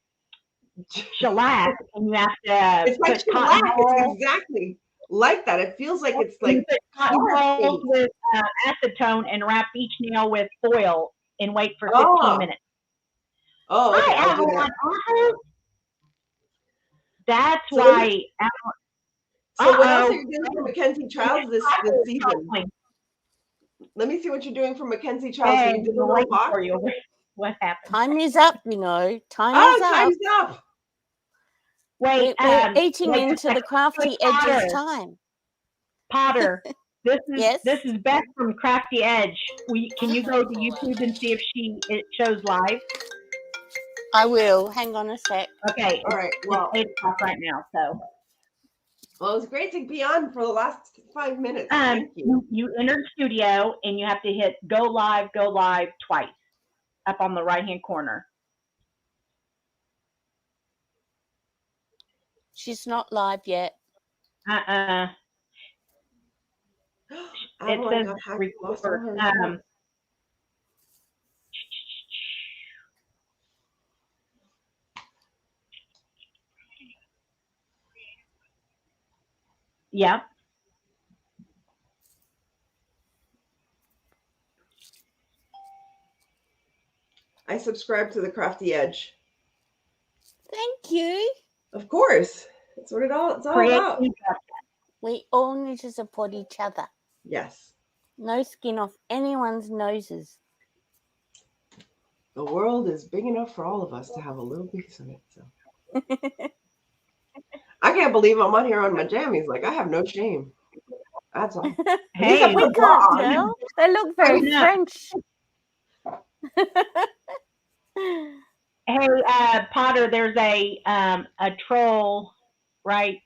shellac, and you have to it's like shellac. It's exactly like that. It feels like it's like cotton balls with acetone and wrap each nail with foil and wait for 15 minutes. Oh, okay. Hi, Avalon. That's so why. So what else are you doing for Mackenzie-Childs this season? Let me see what you're doing for Mackenzie-Childs. Hey, So you did a little box? for you. What happened? Time is up, Time is up. Time's up. Wait, we're eating into the crafty edges time. Potter, this is Yes? this is Beth from Crafty Edge. Can you go to YouTube and see if it shows live? I will. Hang on a sec. Okay. All right. Well, it's 8 o'clock right now, so. Well, it was great to be on for the last 5 minutes. Thank you. You entered studio and you have to hit go live twice up on the right-hand corner. She's not live yet. It says record. Yeah. I subscribe to the Crafty Edge. Thank you. Of course. That's what it's all about. We all need to support each other. Yes. No skin off anyone's noses. The world is big enough for all of us to have a little piece of it. So I can't believe I'm on here on my jammies. Like I have no shame. That's all. Hey, we can't tell. They look very French. Hey, Potter, there's a troll, right?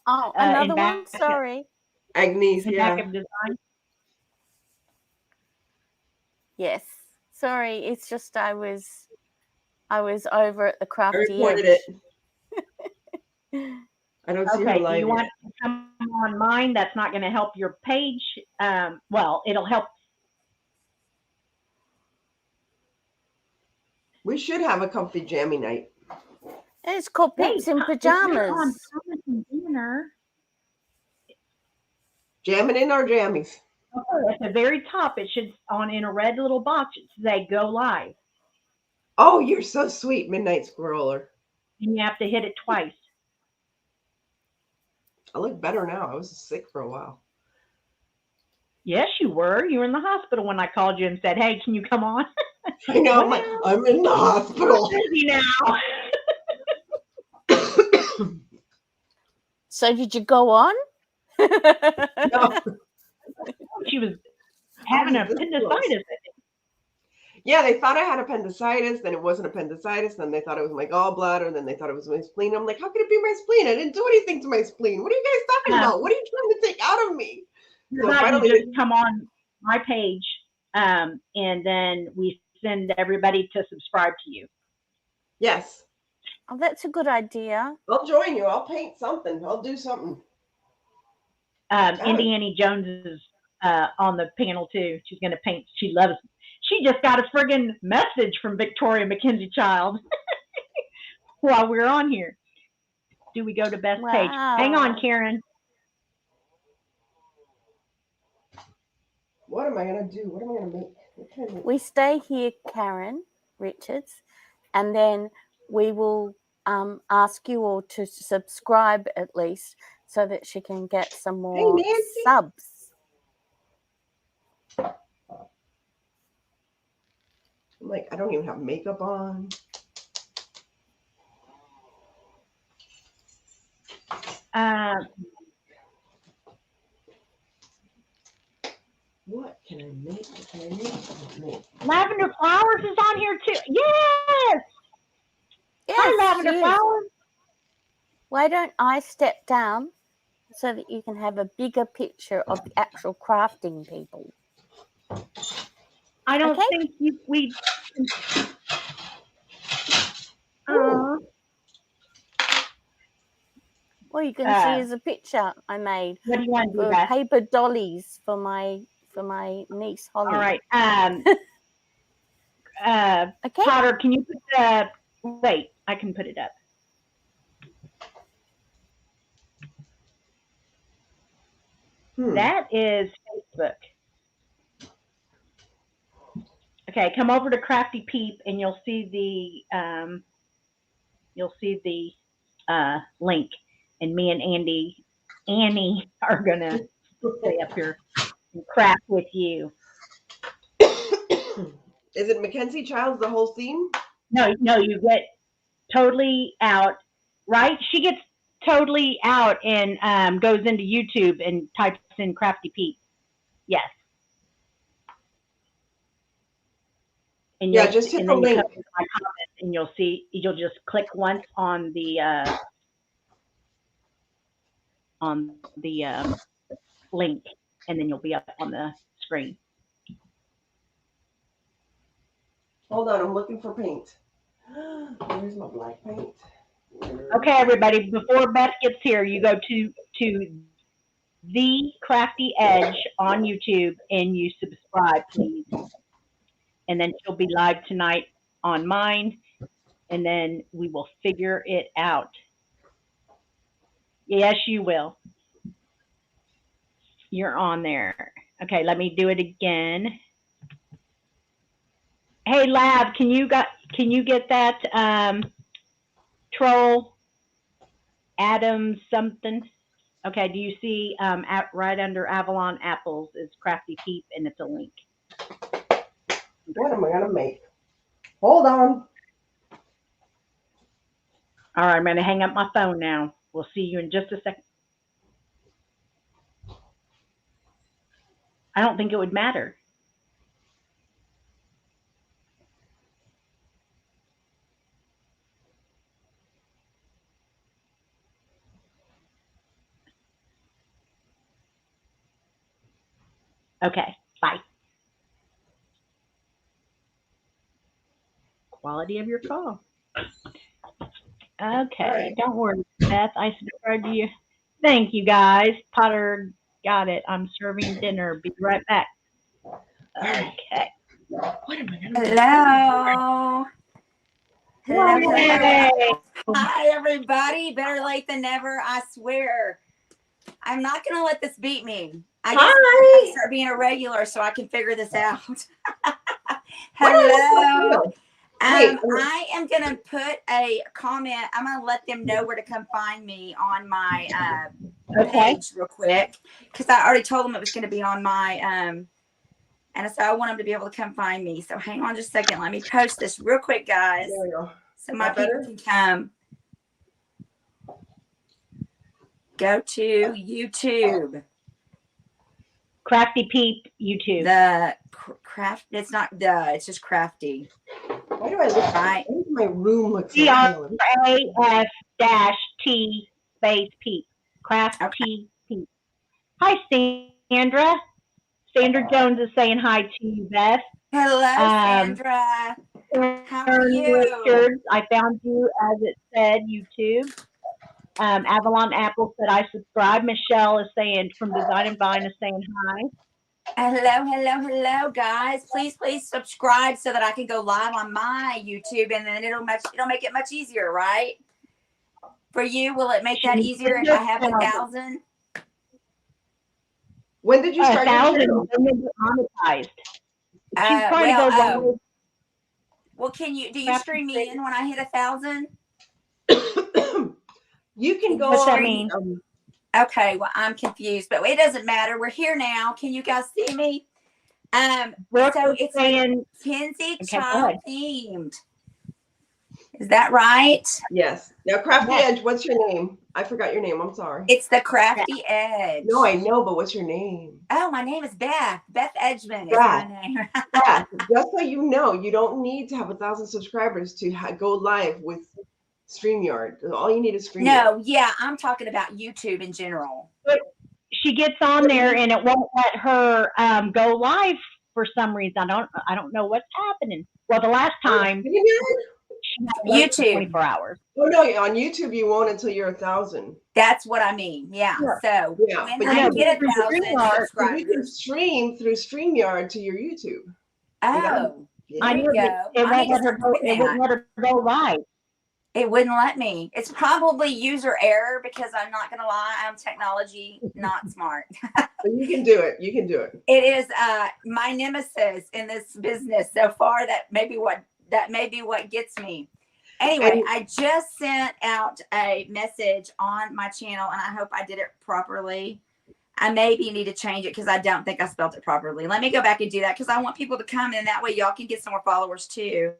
Oh, another one? Sorry. Agnes, yeah. Back of design. Yes. Sorry, it's just I was over at the Crafty Edge. I reported it. I don't see her live. Do you want to come on mine? That's not going to help your page. Well, it'll help. We should have a comfy jammy night. It's called PEEPS in Pajamas. Jamming in our jammies. Oh, at the very top, it should in a red little box. It says "Go Live." Oh, you're so sweet, Midnight Squirreler. And you have to hit it twice. I look better now. I was sick for a while. Yes, you were. You were in the hospital when I called you and said, "Hey, can you come on?" I know. Well, I'm in the hospital. busy now. So did you go on? No, She was I having was this close. appendicitis. Yeah, they thought I had appendicitis. Then it wasn't appendicitis. Then they thought it was my gallbladder. Then they thought it was my spleen. I'm like, how could it be my spleen? I didn't do anything to my spleen. What are you guys talking about? What are you trying to take out of me? So finally, You just come on my page, and then we send everybody to subscribe to you. yes, Oh, that's a good idea. I'll join you. I'll paint something. I'll do something. Indiana Jones is on the panel too. She's going to paint. She just got a friggin' message from Victoria Mackenzie-Childs while we're on here. Do we go to best page? Hang on, Karen. What am I going to do? What am I going to make? What can I make? We stay here, Karen Richards, and then we will ask you all to subscribe at least so that she can get some more subs. I'm like, I don't even have makeup on. What can I make? What can I make? Lavender Flowers is on here too. Yes. Hi, Lavender Flowers. Why don't I step down so that you can have a bigger picture of the actual crafting people? I don't think we. All you can see is a picture I made. What do you want to do, Beth? Paper dollies for my niece Holly. All right. Okay. Potter, can you put the wait? I can put it up. That is Facebook. Okay, come over to Crafty Peep and you'll see the link. And me and Annie are gonna stay up here and craft with you. Is it Mackenzie-Childs, the whole theme? No, you get totally out, right? She gets totally out and goes into YouTube and types in Crafty Pete. Yes. And yeah, just hit the link. My comment and you'll just click once on the link, and then you'll be up on the screen. Hold on, I'm looking for paint. Where's my black paint? Okay, everybody, before Beth gets here, you go to The Crafty Edge on YouTube and you subscribe, please. And then she'll be live tonight on mine, and then we will figure it out. Yes, you will. You're on there. Okay, let me do it again. Hey, Lab, can you get that troll Adam something? Okay, do you see right under Avalon Apples is Crafty Peep, and it's a link. What am I gonna make? Hold on. All right, I'm gonna hang up my phone now. We'll see you in just a second. I don't think it would matter. Okay, bye. Quality of your call. Okay, don't worry, Beth. I subscribed to you. Thank you, guys. Potter got it. I'm serving dinner. Be right back. Okay. What am I gonna Hello. Hello. Hey. Hi, everybody. Better late than never, I swear. I'm not going to let this beat me. I guess I start being a regular so I can figure this out. Hello. I am going to put a comment. I'm going to let them know where to come find me on my Okay. page real quick because I already told them it was going to be on my and so I want them to be able to come find me. So hang on just a second. Let me post this real quick, guys, There we go. so my That people better? can come. Go to YouTube. Crafty Peep YouTube. The craft. It's not the. It's just crafty. Why do I look Right. Why does my room look so CRAF-T space Peep. CRAFTY Peep. Hi, Sandra. Sandra Jones is saying hi to you, Beth. Hello, Sandra. How are you? Richards, I found you as it said YouTube. Avalon Apple said I subscribe. Michelle is saying from Design and Vine is saying hi. Hello, guys. Please subscribe so that I can go live on my YouTube, and then it'll make it much easier, right? For you, will it make that easier if I have 1,000? When did you start your 1,000 channel? monetized. She's trying to go live. Well, do you stream me in when I hit 1,000? You can go What's that on, mean? Okay, well, I'm confused, but it doesn't matter. We're here now. Can you guys see me? Brooke So is it's saying, Mackenzie-Child themed. Is that right? Yes. Now, Crafty Yes. Edge, what's your name? I forgot your name. I'm sorry. It's the Crafty Edge. No, I know, but what's your name? Oh, my name is Beth. Beth Edgman is Beth. my name. Yeah, just so you know, you don't need to have 1,000 subscribers to go live with StreamYard. All you need is StreamYard. No, yeah, I'm talking about YouTube in general. she gets on there and it won't let her go live for some reason. I don't know what's happening. Well, the last time she had to wait for YouTube. 24 hours. Oh no, on YouTube you won't until you're 1,000. That's what I mean. Yeah. Sure. So Yeah, when but I you get can 1,000 You can subscribers. stream through StreamYard to your YouTube. Oh, Yeah. there you go. It I won't need to let her start go. doing It wouldn't that. let her go live. It wouldn't let me. It's probably user error because I'm not going to lie. I'm technology not smart. But you can do it. You can do it. It is my nemesis in this business so far. That may be what gets me. Anyway, I just sent out a message on my channel, and I hope I did it properly. I maybe need to change it because I don't think I spelled it properly. Let me go back and do that because I want people to come, and that way y'all can get some more followers too.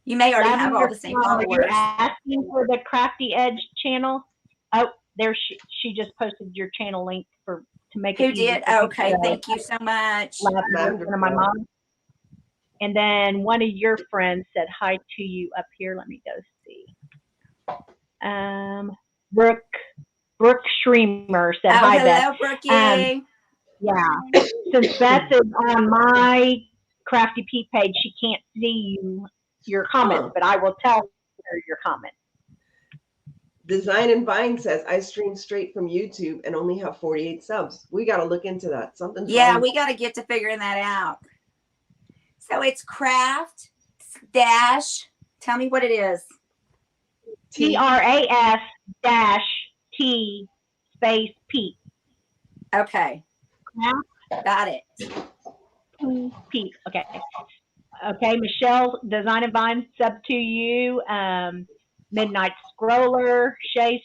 You may already have all the same followers. You're asking for the Crafty Edge channel. Oh, there she just posted your channel link to make it Who easy did? for Okay, people to thank you so much. one of my mom. And then one of your friends said hi to you up here. Let me go see. Brooke Schreamer said hi, hello, Beth. Brookie. Yeah. Since Beth is on my Crafty Pete page, she can't see your comments, but I will tell her your comments. Design and Vine says I stream straight from YouTube and only have 48 subs. We got to look into that. Something's wrong. We got to get to figuring that out. So it's craft dash. Tell me what it is. CRAF -T space Pete. Okay. Got it. Pete. Okay. Okay, Michelle, Design and Vine, sub to you. Midnight Scroller, Shay,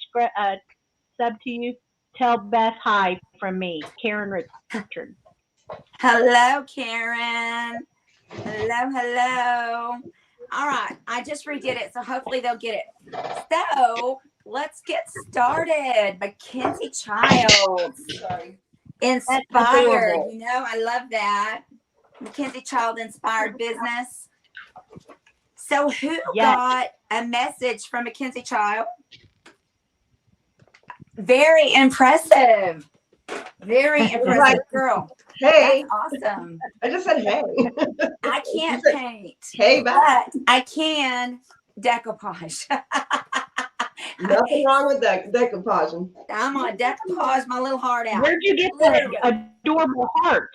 sub to you. Tell Beth hi from me, Karen Richard. Hello, Karen. Hello. All right, I just redid it, so hopefully they'll get it. So let's get started. Mackenzie-Childs Inspired. You know, I love that. Mackenzie-Childs Inspired business. So who got a message from Mackenzie-Child? Very impressive. Very impressive girl. Hey. That's awesome. I just said hey. I can't paint. Hey, Beth. But I can decoupage. Nothing wrong with that decoupaging. I'm going to decoupage my little heart out. Where'd you get that adorable heart?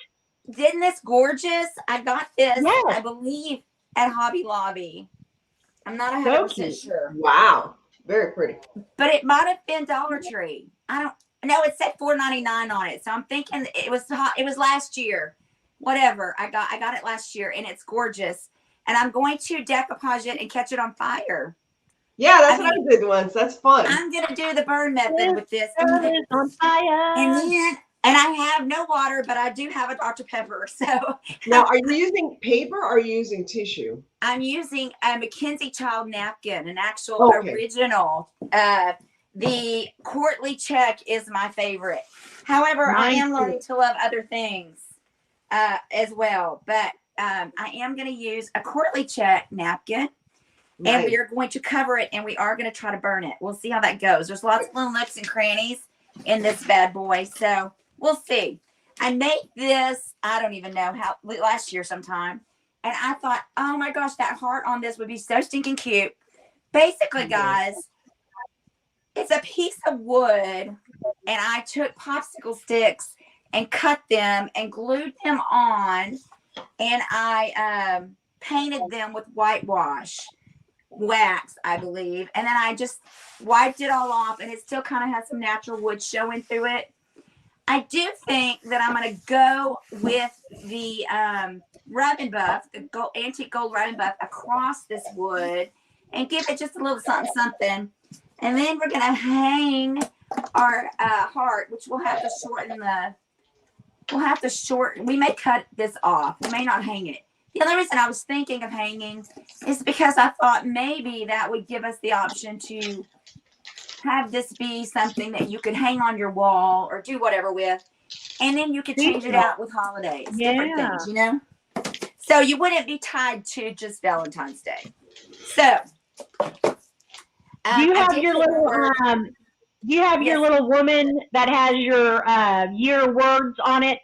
Isn't this gorgeous? I got this, I believe, at Hobby Lobby. I'm not 100% sure. Wow. Very pretty. But it might have been Dollar Tree. I don't know. It said $4.99 on it. So I'm thinking it was last year. Whatever. I got it last year, and it's gorgeous. And I'm going to decoupage it and catch it on fire. Yeah, that's I what mean, I did once. That's fun. I'm gonna do the burn method with this. Earth is on fire. And I have no water, but I do have a Dr. Pepper. So Now, are you using paper or are you using tissue? I'm using a Mackenzie-Child napkin, an actual original. The Courtly check is my favorite. However, I am learning to love other things as well. But I am going to use a Courtly check napkin. Nice. And we are going to cover it, and we are going to try to burn it. We'll see how that goes. There's lots of little nooks and crannies in this bad boy, so we'll see. I made this, I don't even know how, last year sometime, and I thought, oh my gosh, that heart on this would be so stinking cute. Basically, guys, it's a piece of wood, and I took popsicle sticks and cut them and glued them on, and I painted them with whitewash. Wax, I believe, and then I just wiped it all off, and it still kind of has some natural wood showing through it. I do think that I'm going to go with the rub and buff, the antique gold rub and buff across this wood, and give it just a little something, something. And then we're going to hang our heart, which we'll have to shorten we may cut this off. We may not hang it. The only reason I was thinking of hanging is because I thought maybe that would give us the option to have this be something that you could hang on your wall or do whatever with, and then you could change it out with holidays, different things, you know? So you wouldn't be tied to just Valentine's Day. So you have your little your little woman that has your year words on it.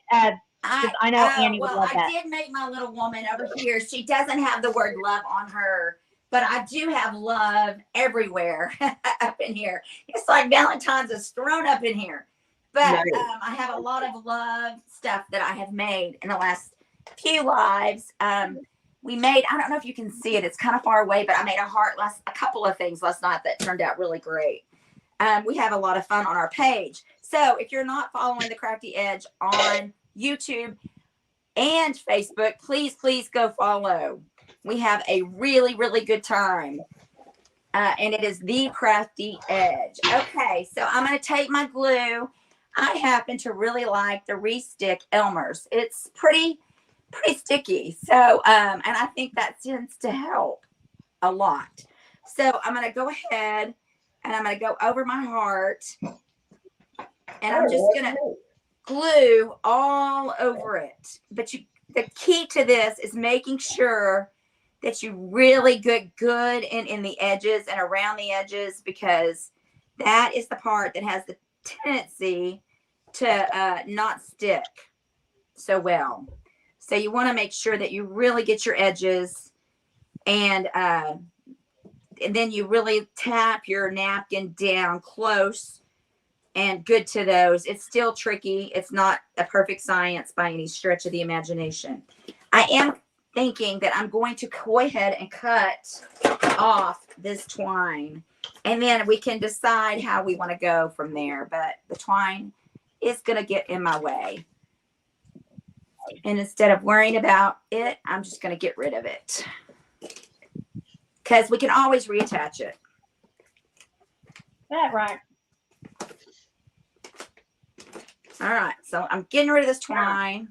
I know Annie would love that. I did make my little woman over here. She doesn't have the word love on her, but I do have love everywhere up in here. It's like Valentine's is thrown up in here. But I have a lot of love stuff that I have made in the last few lives. We made, I don't know if you can see it. It's kind of far away, but I made a couple of things last night that turned out really great. We have a lot of fun on our page. So if you're not following the Crafty Edge on YouTube and Facebook, please go follow. We have a really good time, and it is the Crafty Edge. Okay, so I'm going to take my glue. I happen to really like the Re-Stick Elmer's. It's pretty sticky, so and I think that tends to help a lot. So I'm going to go ahead and I'm going to go over my heart, and I'm just going to glue all over it. But the key to this is making sure that you really get good in the edges and around the edges, because that is the part that has the tendency to not stick so well. So you want to make sure that you really get your edges, and then you really tap your napkin down close and good to those. It's still tricky. It's not a perfect science by any stretch of the imagination. I am thinking that I'm going to go ahead and cut off this twine, and then we can decide how we want to go from there. But the twine is going to get in my way. And instead of worrying about it, I'm just going to get rid of it, because we can always reattach it. That right. All right, so I'm getting rid of this twine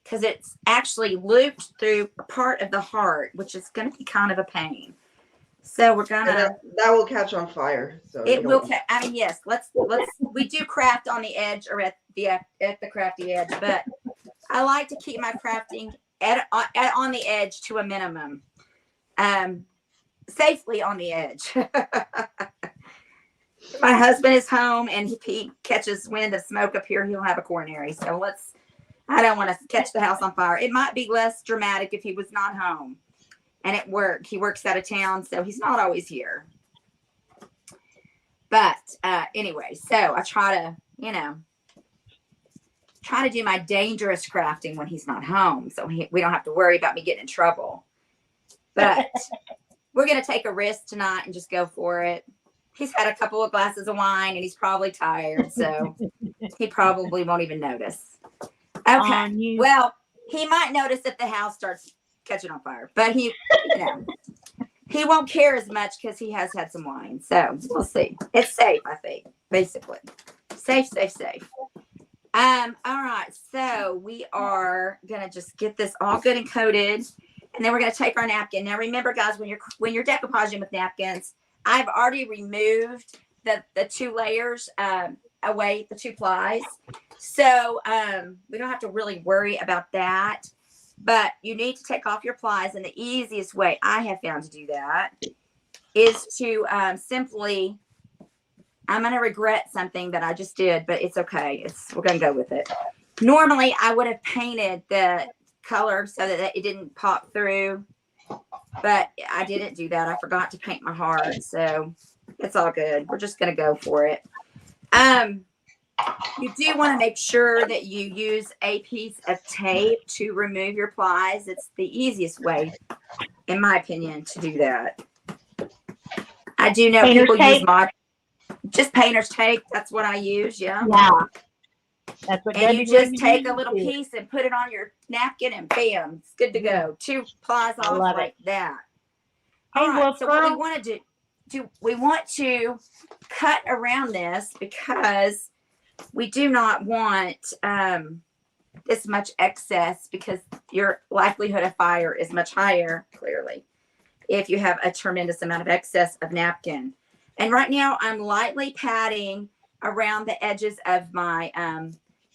because it's actually looped through a part of the heart, which is going to be kind of a pain. So we're gonna that will catch on fire. So it will. I mean, yes. Let's we do craft on the edge or at the crafty edge, but I like to keep my crafting on the edge to a minimum, safely on the edge. My husband is home, and if he catches wind of smoke up here, he'll have a coronary. So I don't want to catch the house on fire. It might be less dramatic if he was not home and at work. He works out of town, so he's not always here. But anyway, so I try to do my dangerous crafting when he's not home, so we don't have to worry about me getting in trouble. But we're going to take a risk tonight and just go for it. He's had a couple of glasses of wine, and he's probably tired, so he probably won't even notice. Okay. Well, he might notice if the house starts catching on fire, but he won't care as much because he has had some wine. So we'll see. It's safe, I think, basically. Safe, safe, safe. All right. So we are gonna just get this all good and coated. And then we're gonna take our napkin. Now remember, guys, when you're decoupaging with napkins, I've already removed the 2 layers away, the 2 plies. So we don't have to really worry about that. But you need to take off your plies, and the easiest way I have found to do that is to simply, I'm going to regret something that I just did, but it's okay. We're going to go with it. Normally, I would have painted the color so that it didn't pop through, but I didn't do that. I forgot to paint my heart, so it's all good. We're just going to go for it. You do want to make sure that you use a piece of tape to remove your plies. It's the easiest way, in my opinion, to do that. I do know Painter's people tape. use just painter's tape. That's what I use. Yeah. Yeah. That's what And Debbie you just Riggs take a used little to. piece and put it on your napkin, and bam, it's good to go. 2 plies I off love like that. Hey, All right. Wolf So what we Girl. want to do, we want to cut around this because we do not want this much excess, because your likelihood of fire is much higher, clearly, if you have a tremendous amount of excess of napkin. And right now I'm lightly patting around the edges of my,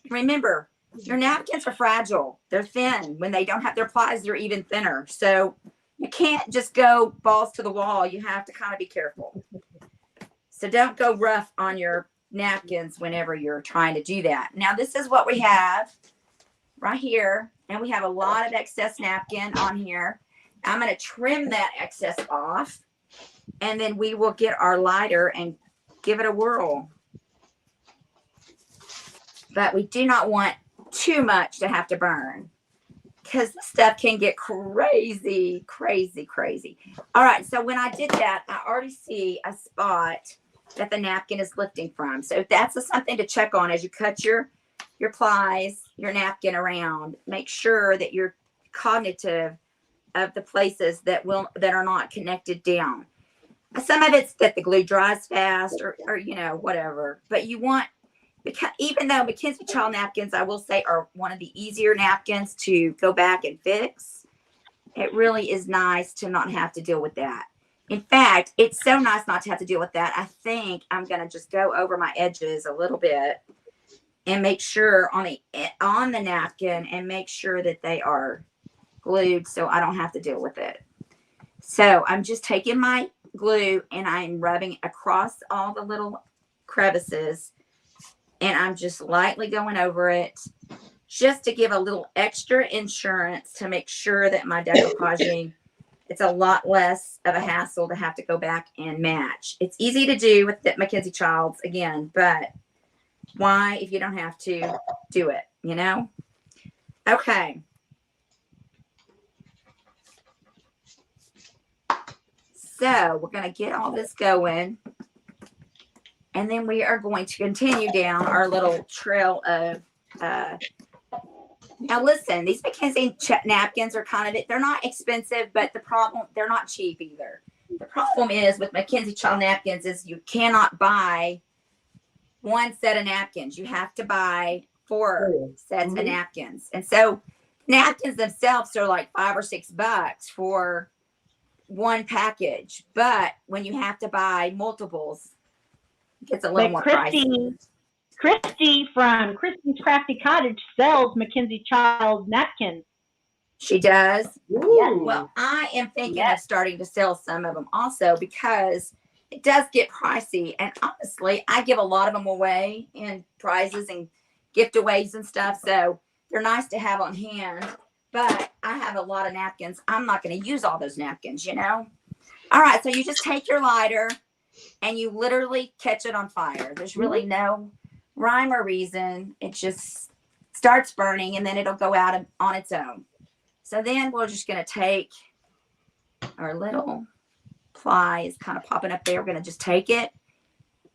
remember, your napkins are fragile. They're thin. When they don't have their plies, they're even thinner. So you can't just go balls to the wall. You have to kind of be careful. So don't go rough on your napkins whenever you're trying to do that. Now, this is what we have right here. And we have a lot of excess napkin on here. I'm going to trim that excess off. And then we will get our lighter and give it a whirl. But we do not want too much to have to burn, because the stuff can get crazy, crazy, crazy. All right. So when I did that, I already see a spot that the napkin is lifting from. So that's something to check on as you cut your plies, your napkin around. Make sure that you're cognitive of the places that are not connected down. Some of it's that the glue dries fast, or you know, whatever. But you want, because even though Mackenzie-Childs napkins, I will say, are one of the easier napkins to go back and fix, it really is nice to not have to deal with that. In fact, it's so nice not to have to deal with that. I think I'm going to just go over my edges a little bit and make sure on the napkin, and make sure that they are glued so I don't have to deal with it. So I'm just taking my glue and I'm rubbing across all the little crevices, and I'm just lightly going over it just to give a little extra insurance to make sure that my decoupaging, it's a lot less of a hassle to have to go back and match. It's easy to do with the Mackenzie-Childs again, but why if you don't have to do it, you know? Okay. So we're going to get all this going, and then we are going to continue down our little trail of, now listen, these Mackenzie napkins are kind of, they're not expensive, but the problem, they're not cheap either. The problem is with Mackenzie-Childs napkins is you cannot buy 1 set of napkins. You have to buy 4 sets of napkins. And so napkins themselves are like $5 or $6 for 1 package. But when you have to buy multiples, it gets a little more pricey. Christy from Kristen's Crafty Cottage sells Mackenzie-Childs napkins. She does? Yes. Well, I am thinking of starting to sell some of them also, because it does get pricey. And honestly, I give a lot of them away in prizes and gift-aways and stuff. So they're nice to have on hand. But I have a lot of napkins. I'm not going to use all those napkins, you know? All right. So you just take your lighter and you literally catch it on fire. There's really no rhyme or reason. It just starts burning, and then it'll go out on its own. So then we're just going to take our little ply, is kind of popping up there. We're going to just take it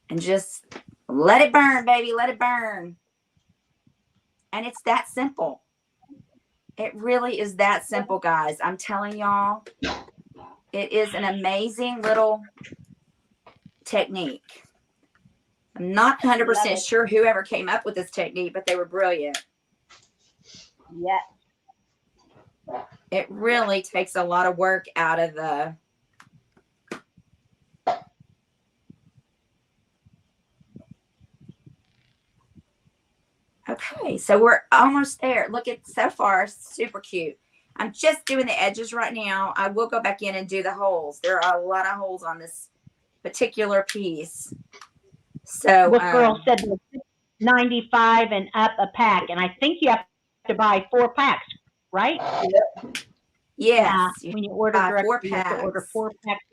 and just let it burn, baby. Let it burn. And it's that simple. It really is that simple, guys. I'm telling y'all, It is an amazing little technique. I'm not 100% sure whoever came up with this technique, but they were brilliant. Yeah. It really takes a lot of work out of the Okay, so we're almost there. Look at so far, super cute. I'm just doing the edges right now. I will go back in and do the holes. There are a lot of holes on this particular piece. So This girl said $95 and up a pack, and I think you have to buy 4 packs, right? Yep. yes, When you order buy 4 directly, you have to order packs. 4 packs.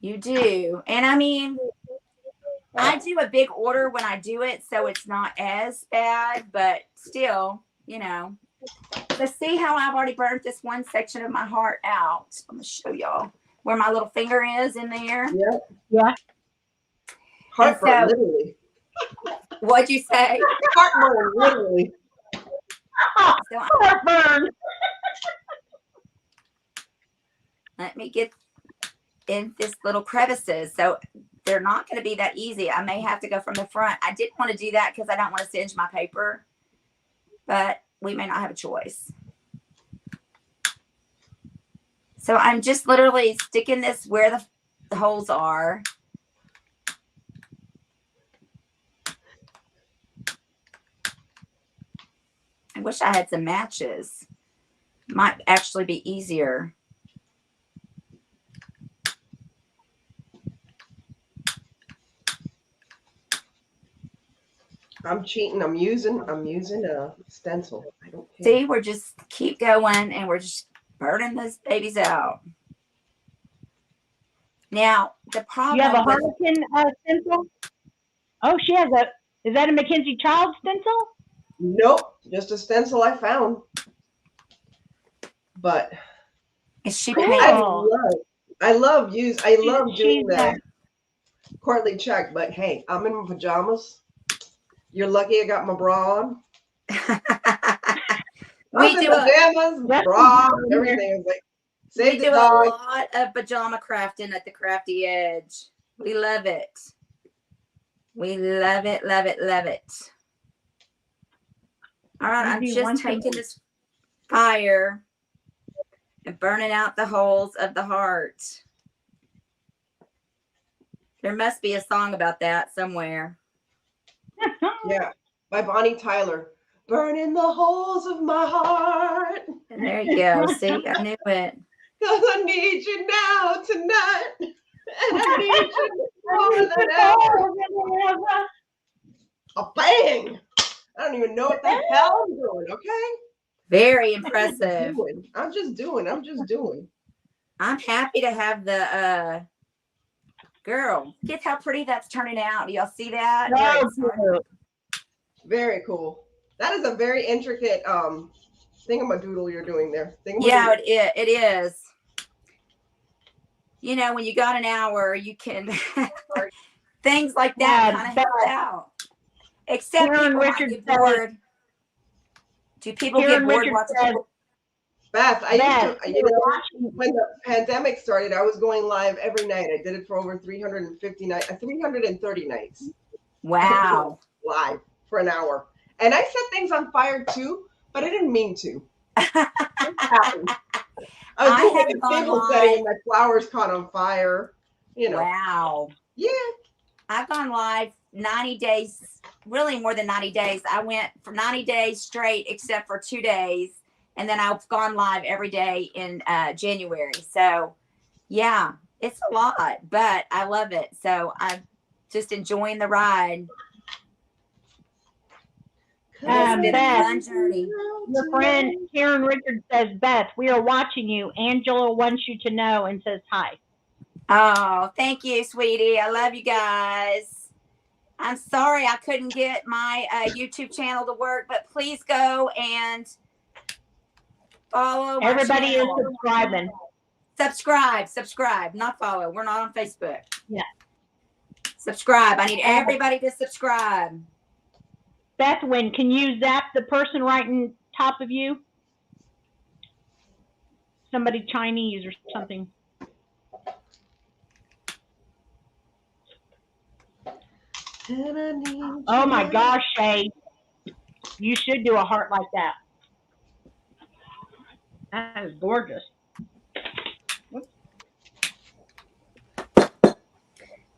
You do. And I mean, I do a big order when I do it, so it's not as bad, but still, you know. Let's see how I've already burnt this one section of my heart out. I'm going to show y'all where my little finger is in there. Yep. Yeah. Heartburn, literally. What'd you say? Heartburn, literally. So Heartburn. let me get in this little crevices. So they're not going to be that easy. I may have to go from the front. I didn't want to do that because I don't want to singe my paper, but we may not have a choice. So I'm just literally sticking this where the holes are. I wish I had some matches. Might actually be easier. I'm cheating. I'm using a stencil. I don't care. See, we're just keep going and we're just burning those babies out. Now, the problem You have a with Harlequin stencil? Oh, she has is that a Mackenzie-Childs stencil? Nope, just a stencil I found. But is she Cool. painting? I love doing she's the quarterly check, but hey, I'm in my pajamas. You're lucky I got my bra on. We do pajamas, bra, everything. Is like, we do a lot of pajama crafting at the Crafty Edge. We love it. We love it, love it, love it. All right, I'm just taking this fire and burning out the holes of the heart. There must be a song about that somewhere. Yeah, by Bonnie Tyler. Burning the holes of my heart. And there you go. See, I knew it. Because I need you now tonight. And I need you more than ever. A bang! I don't even know what the hell I'm doing, okay? Very impressive. I'm just doing. I'm happy to have the girl. Get how pretty that's turning out. Do y'all see that? Very cool. That is a very intricate thingamadoodle you're doing there. Yeah, it is. You know, when you got an hour, you can things like that kind of help out. Except people might get bored. Do people get bored watching? Beth, I used to, when the pandemic started, I was going live every night. I did it for over 330 nights. Wow. Live for an hour. And I set things on fire too, but I didn't mean to. It happened. I was doing a table setting and my flowers caught on fire. You know. Wow. Yeah. I've gone live 90 days, really more than 90 days. I went for 90 days straight, except for 2 days. And then I've gone live every day in January. So, yeah, it's a lot, but I love it. So I'm just enjoying the ride. It's been a fun journey. Your friend Karen Richards says, Beth, we are watching you. Angela wants you to know and says hi. Oh, thank you, sweetie. I love you guys. I'm sorry I couldn't get my YouTube channel to work, but please go and follow my Everybody channel. is subscribing. Subscribe, not follow. We're not on Facebook. Yeah. Subscribe. I need everybody to subscribe. Bethwin, can you zap the person right on top of you? somebody Chinese or something. Oh my gosh, Shay. You should do a heart like that. That is gorgeous.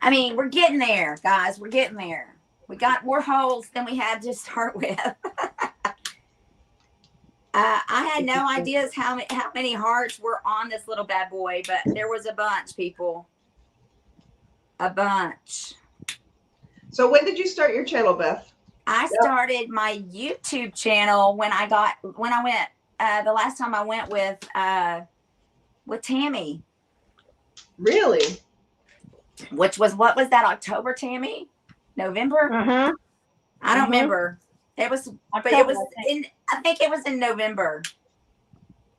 I mean, we're getting there, guys. We're getting there. We got more holes than we had to start with. I had no ideas how many hearts were on this little bad boy, but there was a bunch, people. A bunch. So when did you start your channel, Beth? I started my YouTube channel when I went the last time I went with Tammy. Really? Which was, what was that, October, Tammy? November? Uh-huh. I don't remember. It was, but it was I think it was in November.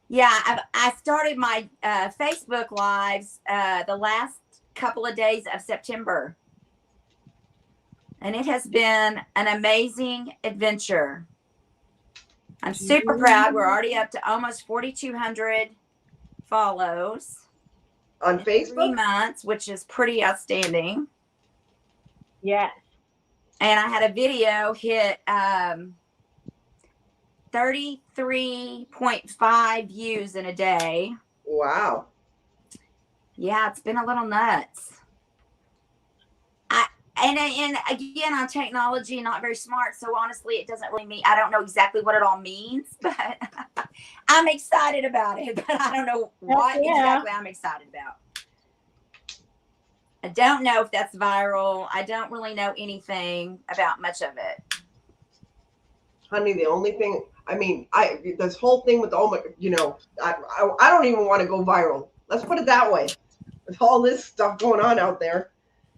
Yeah, I started my Facebook lives the last couple of days of September. And it has been an amazing adventure. I'm super proud. We're already up to almost 4,200 follows. On Facebook? 3 months, which is pretty outstanding. Yes. And I had a video hit 33.5 views in a day. Wow. Yeah, it's been a little nuts. And again, on technology, not very smart. So honestly, it doesn't really mean, I don't know exactly what it all means, but I'm excited about it. But I don't know what exactly I'm excited about. I don't know if that's viral. I don't really know anything about much of it. Honey, the only thing, I mean, this whole thing with I don't even want to go viral. Let's put it that way. With all this stuff going on out there.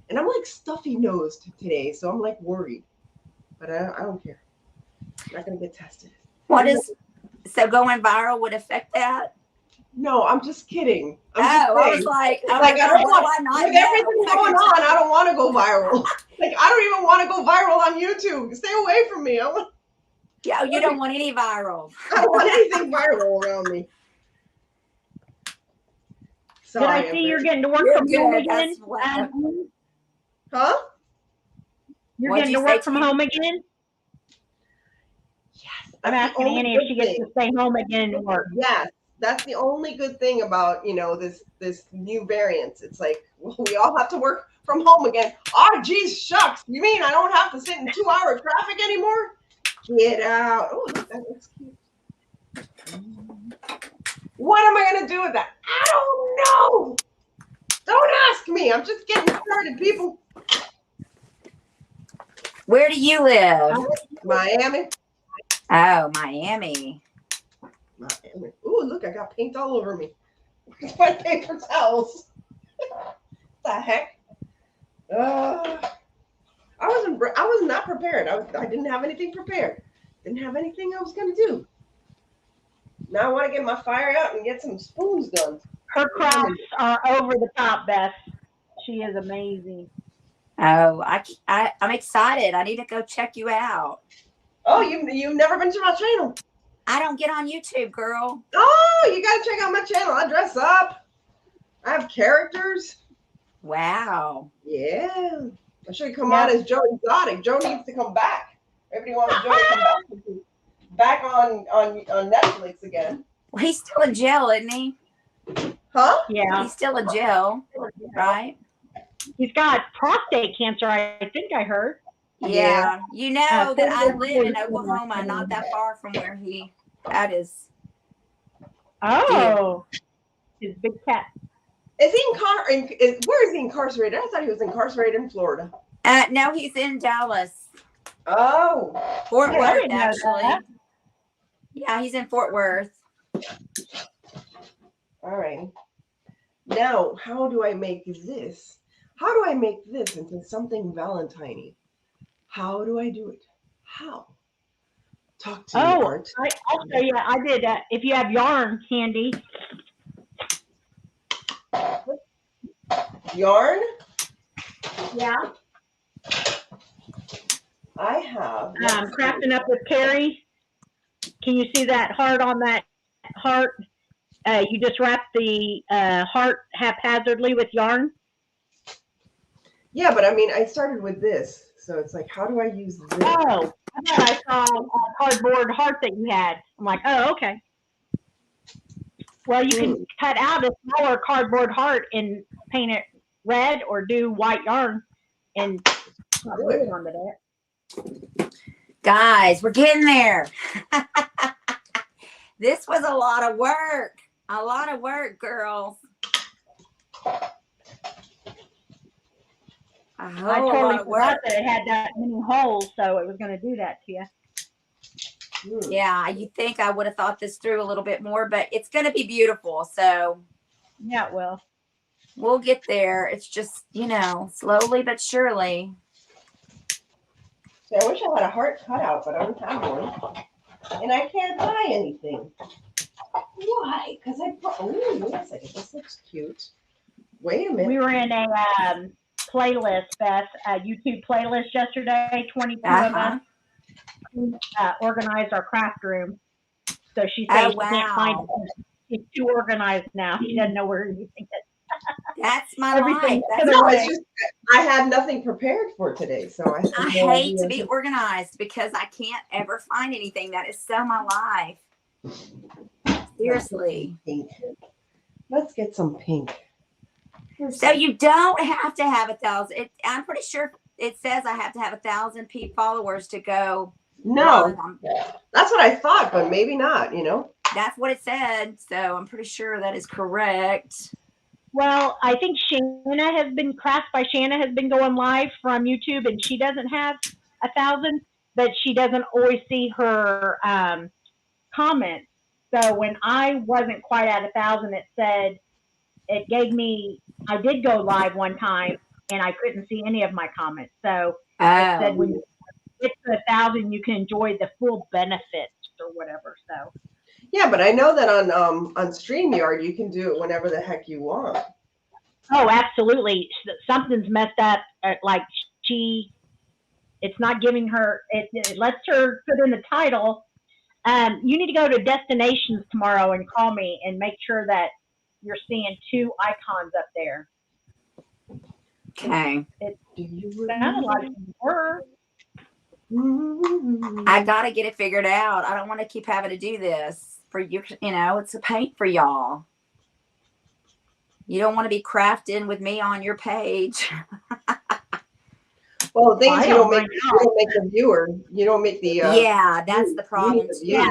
And I'm like stuffy nosed today, so I'm like worried. But I don't care. I'm not going to get tested. So going viral would affect that? No, I'm just kidding. I was like, I don't want, with everything going on, I don't want to go viral. Like, I don't even want to go viral on YouTube. Stay away from me. Yeah, you don't want any viral. I don't want anything viral around me. Sorry, Did I see you're getting to work from home again? Huh? You're getting to work from home again? Yes. I'm asking Annie if she gets to stay home again and work. Yes. That's the only good thing about, this new variant. It's like, well, we all have to work from home again. Oh, geez, shucks. You mean I don't have to sit in 2-hour traffic anymore? Get out. Oh, look, that looks cute. What am I going to do with that? I don't know. Don't ask me. I'm just getting started, people. Where do you live? Miami. Oh, Miami. Ooh, look, I got paint all over me. My paper towels. What the heck? I was not prepared. I didn't have anything prepared. Didn't have anything I was going to do. Now I want to get my fire out and get some spoons done. Her crafts are over the top, Beth. She is amazing. Oh, I'm excited. I need to go check you out. Oh, you've never been to my channel? I don't get on YouTube, girl. Oh, you got to check out my channel. I dress up. I have characters. Wow. Yeah. I should come on as Joe Exotic. Joe needs to come back. Everybody wants Joe to come back on Netflix again. Well, he's still in jail, isn't he? Huh? Yeah. He's still in jail, right? He's got prostate cancer, I think I heard. Yeah. You know that I live in Oklahoma, not that far from where that is. Oh. His big cat. Is he where is he incarcerated? I thought he was incarcerated in Florida. No, he's in Dallas. Oh. Fort I Worth, didn't know actually. that. Yeah, he's in Fort Worth. All right. Now, how do I make this? How do I make this into something Valentine-y? How do I do it? How? Talk to me, Art. I'll show you. I did. If you have yarn handy. Yarn? Yeah. I have. Crafting up with Carrie. Can you see that heart on that heart? you just wrap the heart haphazardly with yarn. Yeah, but I mean, I started with this, so it's like, how do I use this? Oh, I thought I saw a cardboard heart that you had. I'm like, oh, okay. Well, you can cut out a smaller cardboard heart and paint it red, or do white yarn and put glue onto that. Guys, we're getting there. This was a lot of work. A lot of work, girls. I totally forgot that it had that many holes, so it was going to do that to you. Yeah, you think I would have thought this through a little bit more, but it's going to be beautiful. So yeah, it will. We'll get there. It's just, you know, slowly but surely. See, I wish I had a heart cutout, but I don't have one. And I can't buy anything. Why? Because I bought, oh, wait a second. This looks cute. Wait a minute. We were in a playlist, Beth, a YouTube playlist yesterday. 22 of us organized our craft room. So she said she can't find it. She's too organized now. She doesn't know where anything is. That's my life. I had nothing prepared for today, so I hate to be organized because I can't ever find anything. That is so my life. Seriously. Pink. Let's get some pink. So you don't have to have 1,000. I'm pretty sure it says I have to have 1,000 followers to go. No, that's what I thought, but maybe not. You know, that's what it said. So I'm pretty sure that is correct. Well, I think Shanna has been, Craft by Shanna has been going live from YouTube, and she doesn't have 1,000, but she doesn't always see her comments. So when I wasn't quite at 1,000, it said, it gave me, I did go live one time, and I couldn't see any of my comments. So it said when you get to 1,000, you can enjoy the full benefits or whatever. So. Yeah, but I know that on StreamYard you can do it whenever the heck you want. Oh, absolutely. Something's messed up. Like it's not giving her. It lets her put in the title. You need to go to destinations tomorrow and call me and make sure that you're seeing 2 icons up there. Okay. It sounded like you were. I gotta get it figured out. I don't want to keep having to do this for you. You know, it's a paint for y'all. You don't want to be crafting with me on your page. Well, the thing is, you don't make the viewer. You don't make the. Yeah, that's the problem. Yeah,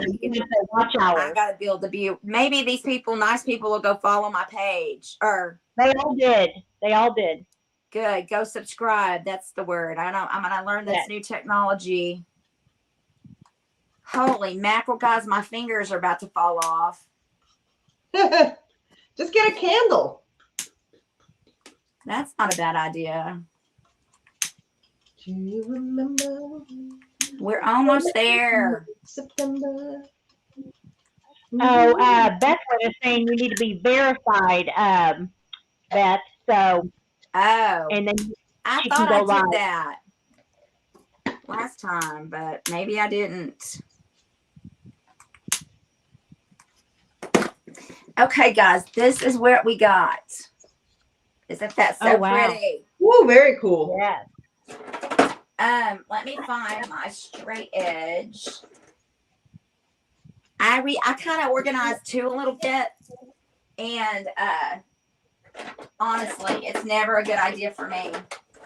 watch hours. I gotta build the view. Maybe these people, nice people, will go follow my page. Or they all did. They all did. Good. Go subscribe. That's the word. I know. I'm gonna learn this new technology. Holy mackerel, guys! My fingers are about to fall off. Just get a candle. That's not a bad idea. Do you remember? We're almost there. September. Oh, Beth was saying you need to be verified, Beth. So. Oh. And then I thought I did that last time, but maybe I didn't. Okay, guys, this is what we got. Isn't that so pretty? Woo, very cool. Yes. Let me find my straight edge. I kind of organized too a little bit, and honestly, it's never a good idea for me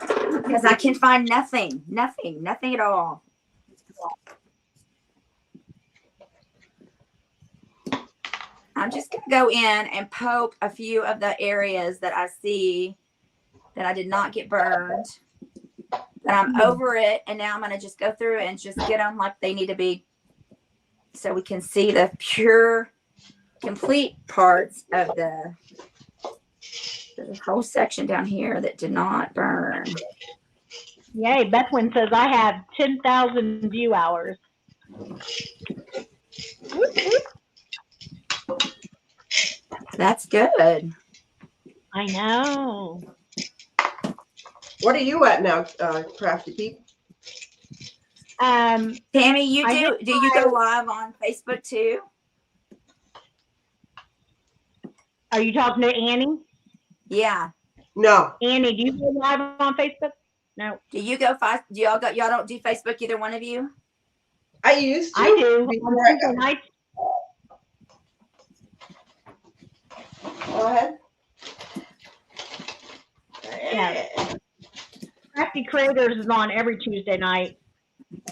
because I can find nothing at all. I'm just going to go in and poke a few of the areas that I see that I did not get burned. But I'm over it, and now I'm going to just go through it and just get them like they need to be so we can see the pure, complete parts of the whole section down here that did not burn. Yay, Bethwin says I have 10,000 view hours. That's good. I know. What are you at now, Crafty Peep? Tammy, do you go live on Facebook too? Are you talking to Annie? Yeah. No. Annie, do you go live on Facebook? No. Do you go do y'all don't do Facebook, either one of you? I used to. I do. Before On Tuesday nights. Go ahead. Yeah. CRAFTY Creators is on every Tuesday night,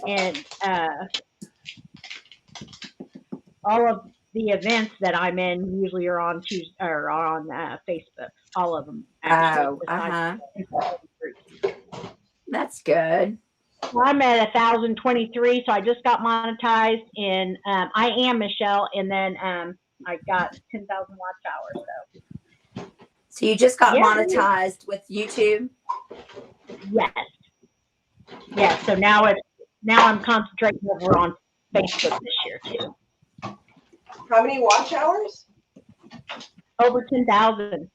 and all of the events that I'm in usually are on Tuesday or on Facebook. All of them. Actually, That's good. Well, I'm at 1,023, so I just got monetized, and I am Michelle, and then I got 10,000 watch hours. So you just got monetized with YouTube? Yes. Yes. So now I'm concentrating over on Facebook this year too. How many watch hours? Over 10,000.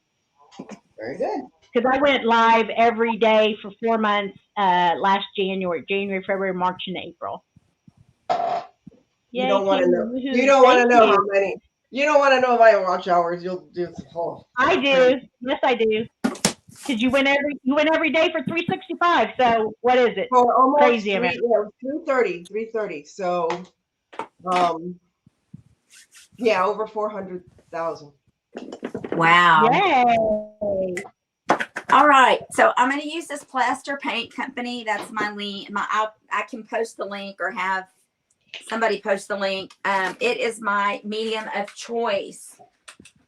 Very good. Because I went live every day for 4 months last January, February, March, and April. You don't want to know. You don't want to know how many. You don't want to know my watch hours. You'll do the whole. I do. Yes, I do. Because you went every day for 365. So what is it? For almost crazy amount. 330. So, yeah, over 400,000. Wow. Yay. All right. So I'm going to use this plaster paint company. That's my link. I can post the link or have somebody post the link. It is my medium of choice.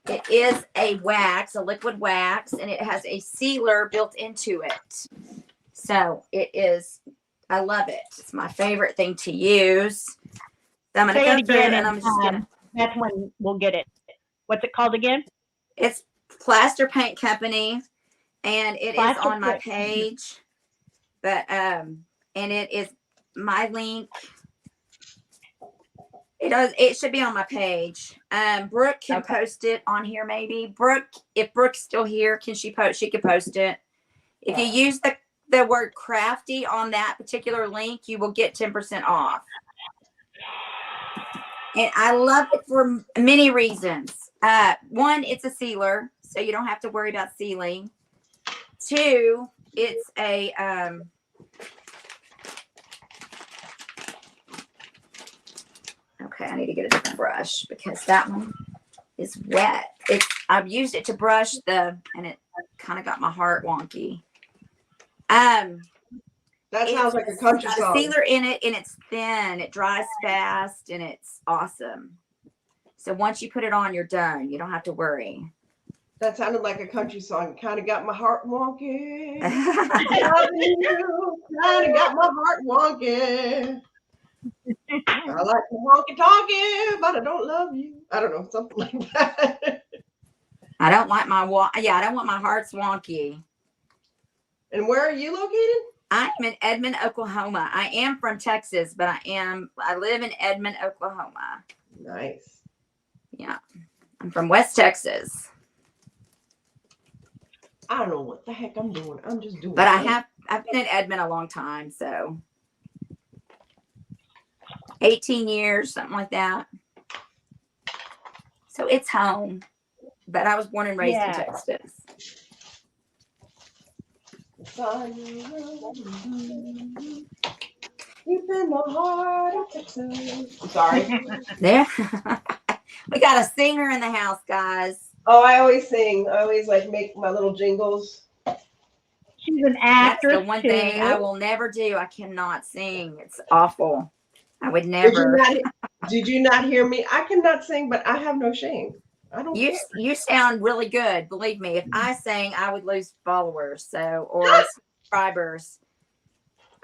It is a wax, a liquid wax, and it has a sealer built into it. So it is, I love it. It's my favorite thing to use. So I'm going to go through it, and I'm just going to. That's when we'll get it. What's it called again? It's Plaster Paint Company, and it is on my page. But and it is my link. It should be on my page. Brooke can post it on here, maybe. Brooke, if Brooke's still here, she could post it. If you use the word crafty on that particular link, you will get 10% off. And I love it for many reasons. One, it's a sealer, so you don't have to worry about sealing. Two, it's a okay, I need to get a different brush because that one is wet. I've used it to brush and it kind of got my heart wonky. That sounds like a country song. Got a sealer in it, and it's thin. It dries fast, and it's awesome. So once you put it on, you're done. You don't have to worry. That sounded like a country song. Kind of got my heart wonky. Kind of got my heart wonky. I like the wonky talking, but I don't love you. I don't know, something like that. I don't like I don't want my heart's wonky. And where are you located? I'm in Edmond, Oklahoma. I am from Texas, but I live in Edmond, Oklahoma. Nice. Yeah. I'm from West Texas. I don't know what the heck I'm doing. I'm just doing But I've been in Edmond a long time, so 18 years, something like that. So it's home. But I was born and raised in Texas. Deep in the heart of Texas. I'm sorry. There. We got a singer in the house, guys. Oh, I always sing. I always make my little jingles. She's an actress. That's the one thing I will never do. I cannot sing. It's awful. I would never. Did you not hear me? I cannot sing, but I have no shame. I don't. You sound really good. Believe me. If I sang, I would lose followers, or subscribers.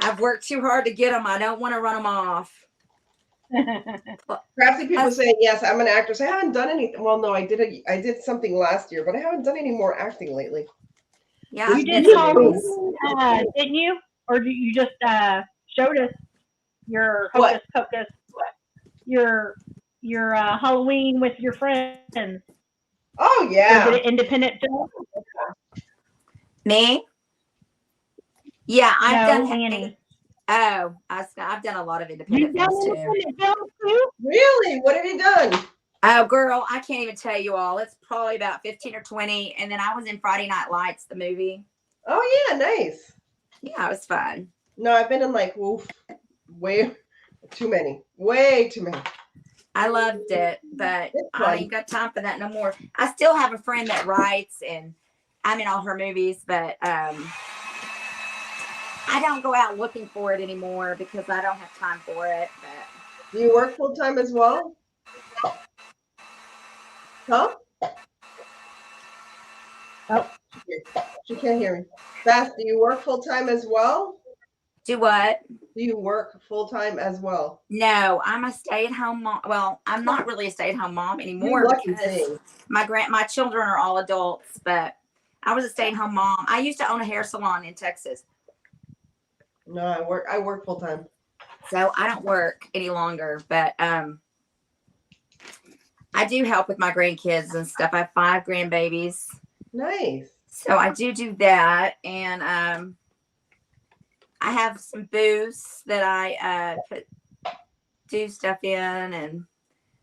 I've worked too hard to get them. I don't want to run them off. CRAFTY people say yes. I'm an actress. I haven't done anything. Well, no, I did something last year, but I haven't done any more acting lately. Yeah, you didn't didn't you? Or you just showed us your hocus pocus, your Halloween with your friends? Oh yeah. Was it an independent film? Me? Yeah, I've done Annie. Oh, I've done a lot of independent films too. Really? What have you done? Oh, girl, I can't even tell you all. It's probably about 15 or 20. And then I was in Friday Night Lights, the movie. Oh yeah, nice. Yeah, it was fun. No, I've been in like way too many. Way too many. I loved it, but It's I fun. ain't got time for that no more. I still have a friend that writes, and I'm in all her movies, but I don't go out looking for it anymore because I don't have time for it. But Do you work full time as well? Huh? Oh. She can't hear me. Beth, do you work full time as well? do what? Do you work full time as well? No, I'm a stay-at-home mom. Well, I'm not really a stay-at-home mom anymore You lucky because thing. my children are all adults, but I was a stay-at-home mom. I used to own a hair salon in Texas. No, I work full time. So I don't work any longer, but I do help with my grandkids and stuff. I have 5 grandbabies. Nice. So I do that, and I have some booths that I do stuff in, and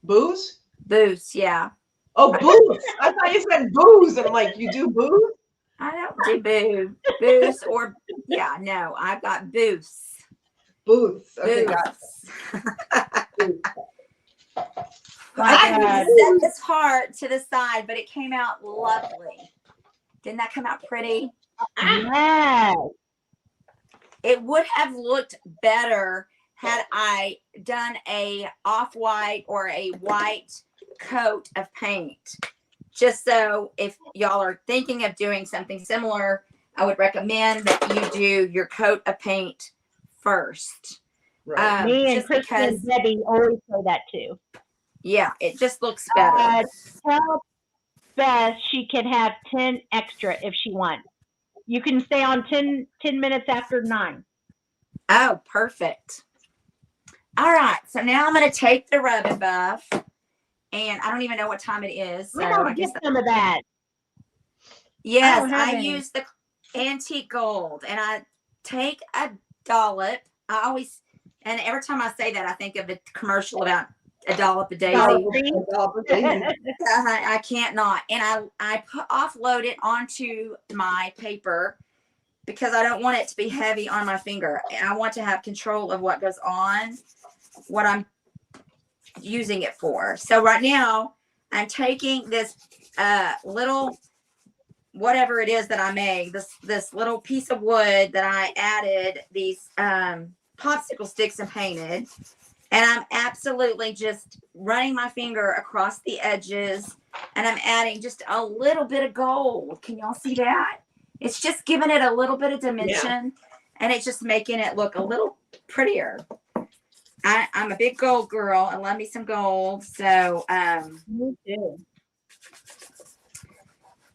Booze? booths, yeah. Oh, booze. I thought you said booze. And I'm like, you do booze? I don't do booths or yeah, no, I've got booths. Booths. Okay, got Booths. it. I set this heart to the side, but it came out lovely. Didn't that come out pretty? Yes. It would have looked better had I done a off-white or a white coat of paint. Just so if y'all are thinking of doing something similar, I would recommend that you do your coat of paint first. Right. Me and just Kristen and because, Debbie always say that too. yeah, it just looks better. Tell Beth she can have 10 extra if she wants. You can stay on 10 minutes after 9. Oh, perfect. All right, so now I'm going to take the rub and buff, and I don't even know what time it is. So I'm gonna I guess get some of that. yes, don't have I any. use the antique gold, and I take a dollop. I always, and every time I say that, I think of the commercial about a dollop of daisy. I can't not, and I offload it onto my paper because I don't want it to be heavy on my finger, and I want to have control of what goes on, what I'm using it for. So right now, I'm taking this little whatever it is that I made, this little piece of wood that I added these popsicle sticks and painted. And I'm absolutely just running my finger across the edges, and I'm adding just a little bit of gold. Can y'all see that? It's just giving it a little bit of dimension, and it's just making it look a little prettier. I'm a big gold girl. I love me some gold. So Me too.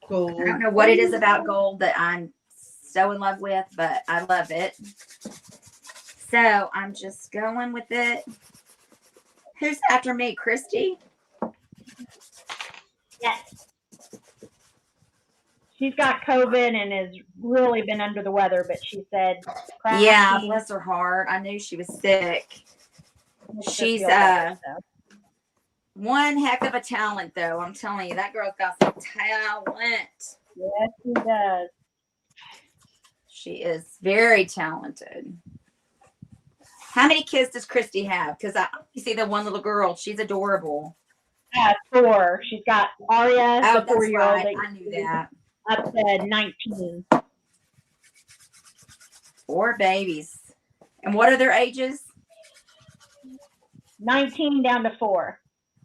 Gold. I don't know what it is about gold that I'm so in love with, but I love it. So I'm just going with it. Who's after me, Christy? Yes. She's got COVID and has really been under the weather, but she said, Yeah, craf-T bless her heart. I knew she was sick. makes her She's feel better, so. one heck of a talent, though. I'm telling you, that girl's got some talent. Yes, she does. She is very talented. How many kids does Christy have? Because you see the one little girl. She's adorable. 4. She's got Aria, Oh, the that's 4-year-old. right. I knew that. Up to 19. 4 babies. And what are their ages? 19 down to 4.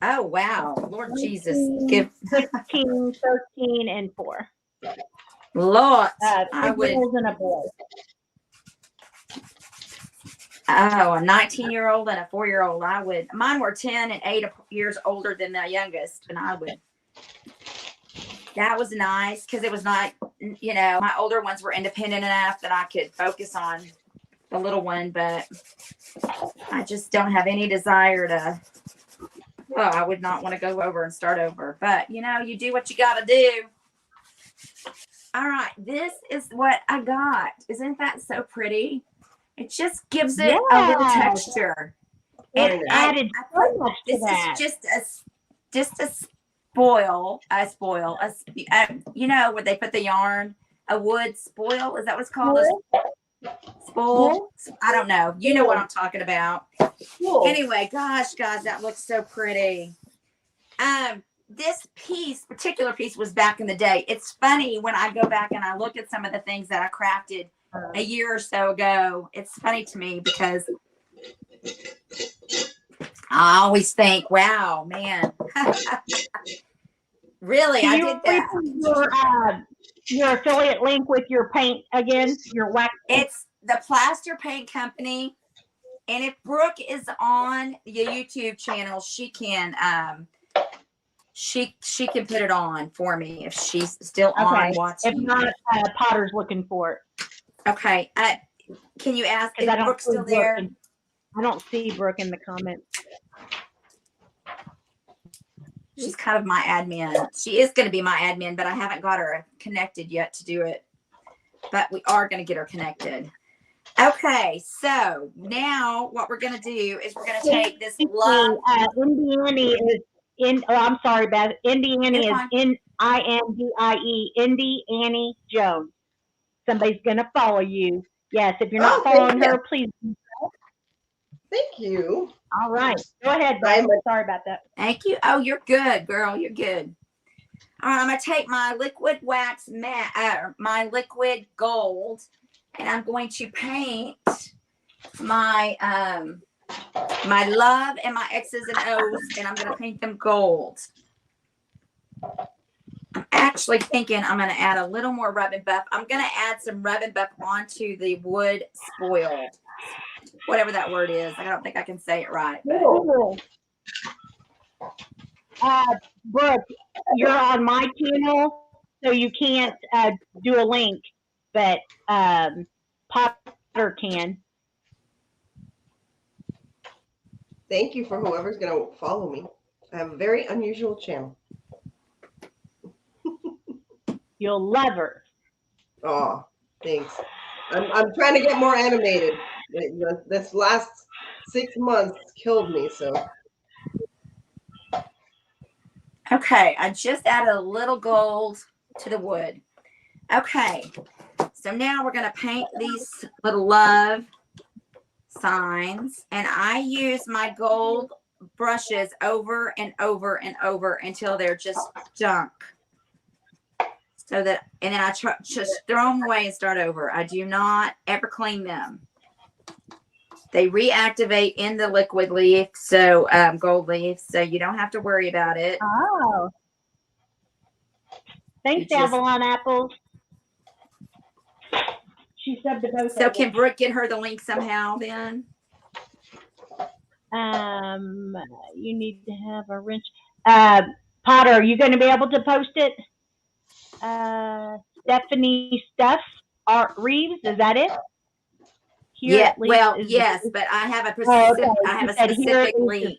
Oh, wow. Lord 19, Jesus. Give 15, 13, and 4. Lord. 3 girls and a boy. Oh, a 19-year-old and a 4-year-old. I would. Mine were 10 and 8 years older than the youngest, and I would. That was nice because it was not, you know, my older ones were independent enough that I could focus on the little one, but I just don't have any desire to. Well, I would not want to go over and start over, but you know, you do what you got to do. All right, this is what I got. Isn't that so pretty? It just gives it a little texture. It added so much to this that. is just just to you know, where they put the yarn, a wood spoil. Is that what it's called? Spool? I don't know. You know what I'm talking about. Anyway, gosh, guys, that looks so pretty. This particular piece was back in the day. It's funny when I go back and I look at some of the things that I crafted a year or so ago. It's funny to me because I always think, wow, man. Really, I did that. Your affiliate link with your paint again, your wax. It's the Plaster Paint Company. And if Brooke is on the YouTube channel, she can she can put it on for me if she's still on watching. If not, Potter's looking for it. Okay. Can you ask if Brooke's still there? I don't see Brooke in the comments. She's kind of my admin. She is going to be my admin, but I haven't got her connected yet to do it. But we are going to get her connected. Okay, so now what we're going to do is we're going to take this love. Indiana is in. Oh, I'm sorry, Beth. Indiana is INDIE. Indie Annie Jones. Somebody's going to follow you. Yes, if you're not following her, please. Thank you. All right, go ahead, Beth. Sorry about that. Thank you. Oh, you're good, girl. You're good. All right, I'm going to take my liquid wax matte, my liquid gold, and I'm going to paint my my love and my X's and O's, and I'm going to paint them gold. I'm actually thinking I'm going to add a little more rub and buff. I'm going to add some rub and buff onto the wood spoiled, whatever that word is. I don't think I can say it right. Brooke, you're on my channel, so you can't do a link, but Potter can. Thank you for whoever's going to follow me. I have a very unusual channel. You'll love her. Oh, thanks. I'm trying to get more animated. This last 6 months killed me, so. Okay, I just added a little gold to the wood. Okay, so now we're going to paint these little love signs, and I use my gold brushes over and over and over until they're just junk. So that, and then I just throw them away and start over. I do not ever clean them. They reactivate in the liquid leaf, so gold leaf, so you don't have to worry about it. Oh. Thanks, Avalon Apples. She subbed to both. So can Brooke get her the link somehow then? You need to have a wrench. Potter, are you going to be able to post it? Stephanie Stuff Art Reeves, is that it? Here yeah, well, yes, but I have a specific link.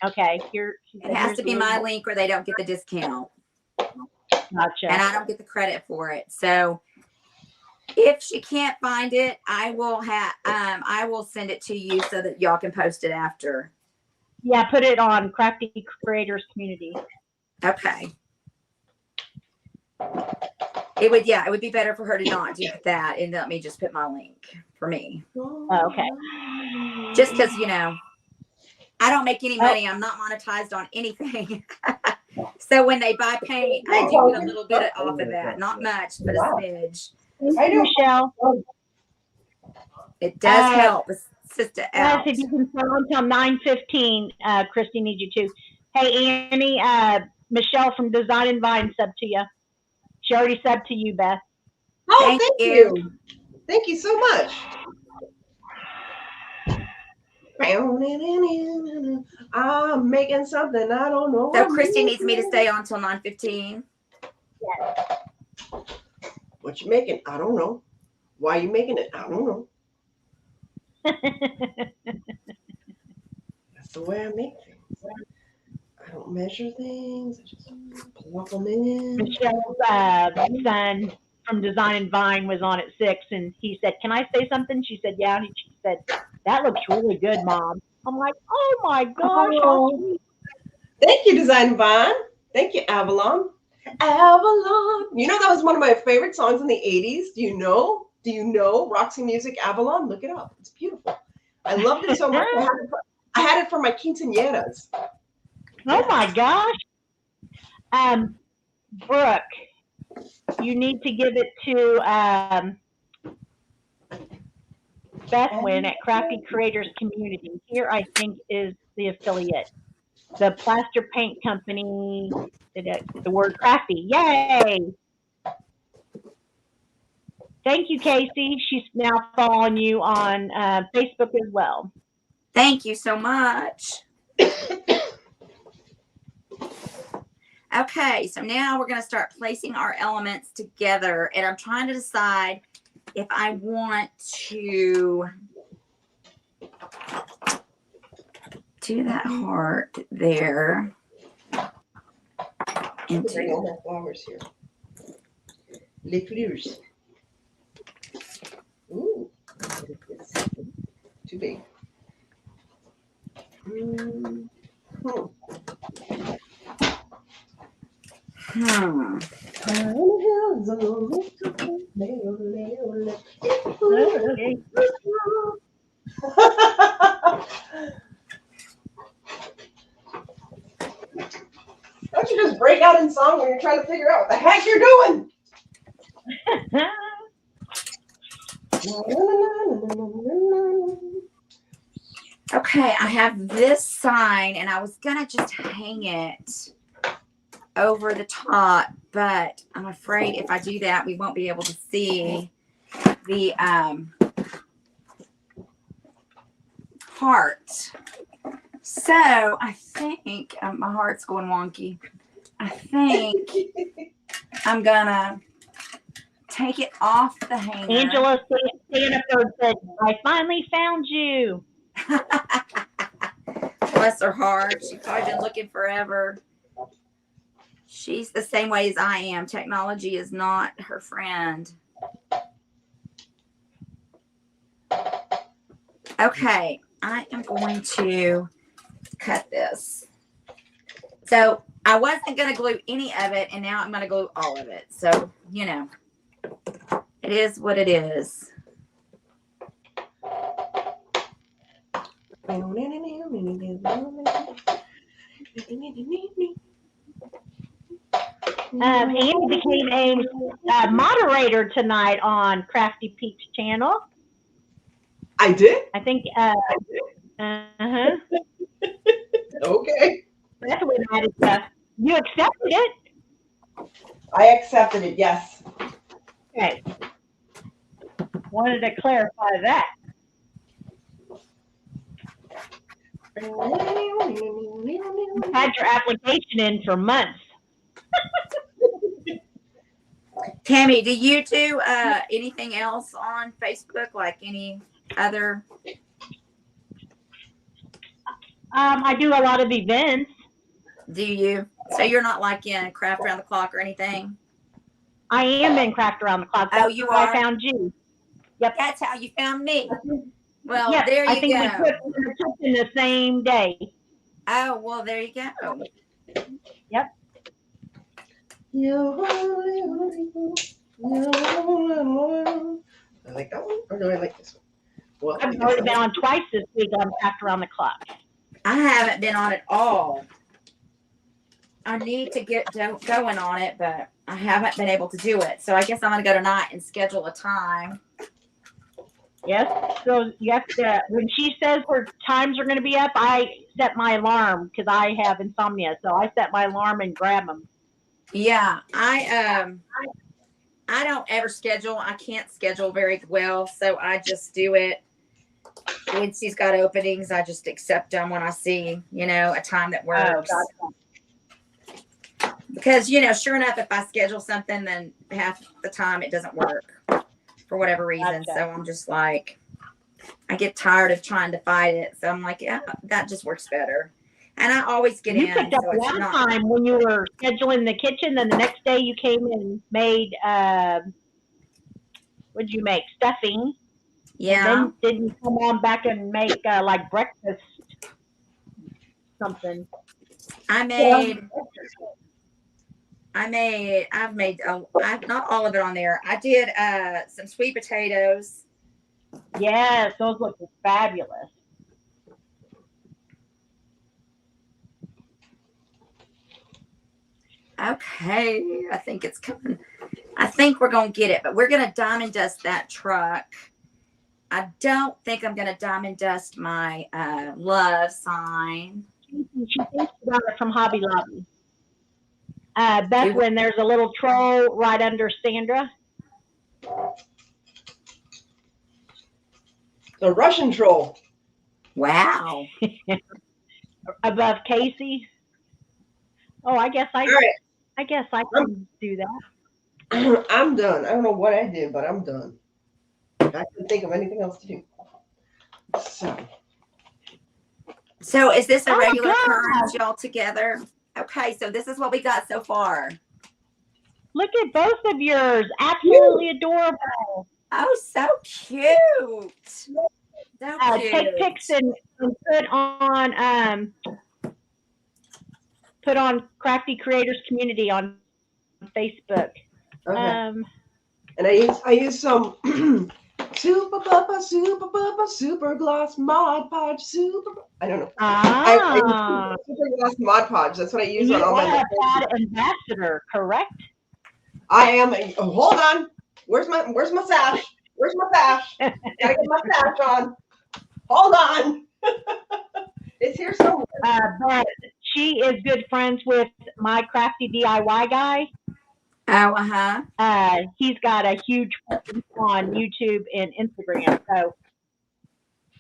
Okay, here it has to be my link, or they don't get the discount. Gotcha. And I don't get the credit for it. So if she can't find it, I will send it to you so that y'all can post it after. Yeah, put it on CRAFTY Creators Community. Okay. It would be better for her to not do that and let me just put my link for me. Okay. Just because, you know, I don't make any money. I'm not monetized on anything. So when they buy paint, I do get a little bit off of that. Not much, but a smidge. Thank you, Michelle. It does help. Assist it out. Yes, if you can start until 9:15, Christy needs you to. Hey, Annie, Michelle from Design and Vine subbed to you. She already subbed to you, Beth. Oh, thank you. Thank you so much. I'm making something I don't know. So Christy needs me to stay on till 9:15. Yes. What you making? I don't know. Why are you making it? I don't know. That's the way I make things. I don't measure things. I just plug them in. Michelle's son from Design and Vine was on at 6, and he said, "Can I say something?" She said, "Yeah." And she said, "That looks really good, Mom." I'm like, "Oh my gosh!" Thank you, Design Vine. Thank you, Avalon. Avalon. You know that was one of my favorite songs in the 80s. Do you know? Do you know Roxy Music Avalon? Look it up. It's beautiful. I loved it so much. I had it for my quinceañeras. Oh my gosh. Brooke, you need to give it to Bethwin at Crafty Creators Community. Here, I think, is the affiliate. The plaster paint company, the word crafty. Yay! Thank you, Casey. She's now following you on Facebook as well. Thank you so much. Okay, so now we're going to start placing our elements together, and I'm trying to decide if I want to do that heart there. Bring all my flowers here. Les fleurs. Ooh, too big. Don't you just break out in song when you're trying to figure out what the heck you're doing? Okay, I have this sign, and I was gonna just hang it over the top, but I'm afraid if I do that, we won't be able to see the heart. So I think my heart's going wonky. I think I'm gonna take it off the hanger. Angela Stanford said, "I finally found you." Bless her heart. She's probably been looking forever. She's the same way as I am. Technology is not her friend. Okay, I am going to cut this. So I wasn't going to glue any of it, and now I'm going to glue all of it. So, you know, it is what it is. Andy became a moderator tonight on Crafty Peeps channel. I did? I think, Okay. That's what added stuff. You accepted it? I accepted it, yes. Okay. Wanted to clarify that. You've had your application in for months. Tammy, do you do anything else on Facebook, like any other? I do a lot of events. Do you? So you're not like in Craft Around the Clock or anything? I am in Craft Around the Clock. Oh, you are? I found you. Yep. That's how you found me. Well, Yep. there I you think go. we put in the same day. Oh, well, there you go. Yep. I like that one, or do I like this one? Well, I've already been on twice this week on Craft Around the Clock. I haven't been on it all. I need to get going on it, but I haven't been able to do it. So I guess I'm going to go tonight and schedule a time. Yes. So you have to, when she says her times are going to be up, I set my alarm because I have insomnia. So I set my alarm and grab them. Yeah, I don't ever schedule. I can't schedule very well, so I just do it when she's got openings. I just accept them when I see, you know, a time that works. Because, you know, sure enough, if I schedule something, then half the time it doesn't work for whatever reason. Gotcha. So I'm just like, I get tired of trying to fight it. So I'm like, yeah, that just works better. And I always get You in. picked up So it's one not... time when you were scheduling the kitchen, then the next day you came and made, what'd you make? Stuffing. Yeah. And then didn't you come on back and make like breakfast something? I've not all of it on there. I did some sweet potatoes. Yes, those look fabulous. Okay, I think it's coming. I think we're going to get it, but we're going to diamond dust that truck. I don't think I'm going to diamond dust my love sign. She thinks she got it from Hobby Lobby. Bethwin, there's a little troll right under Sandra. The Russian troll. Wow. Above Casey. Oh, I guess I can do that. I'm done. I don't know what I did, but I'm done. I couldn't think of anything else to do. So is this a Oh my regular God. occurrence altogether? Okay, so this is what we got so far. Look at both of yours. Absolutely adorable. Oh, so cute. So cute. Take pics and put on CRAFTY Creators Community on Facebook. Okay. And I use some super gloss mod podge I don't know. I use super gloss mod podge. That's what I use on all my. That ambassador, correct? I am. Hold on. Where's my sash? Where's my sash? Gotta get my sash on. Hold on. It's here somewhere. But she is good friends with my CRAFTY DIY guy. Oh, He's got a huge presence on YouTube and Instagram. So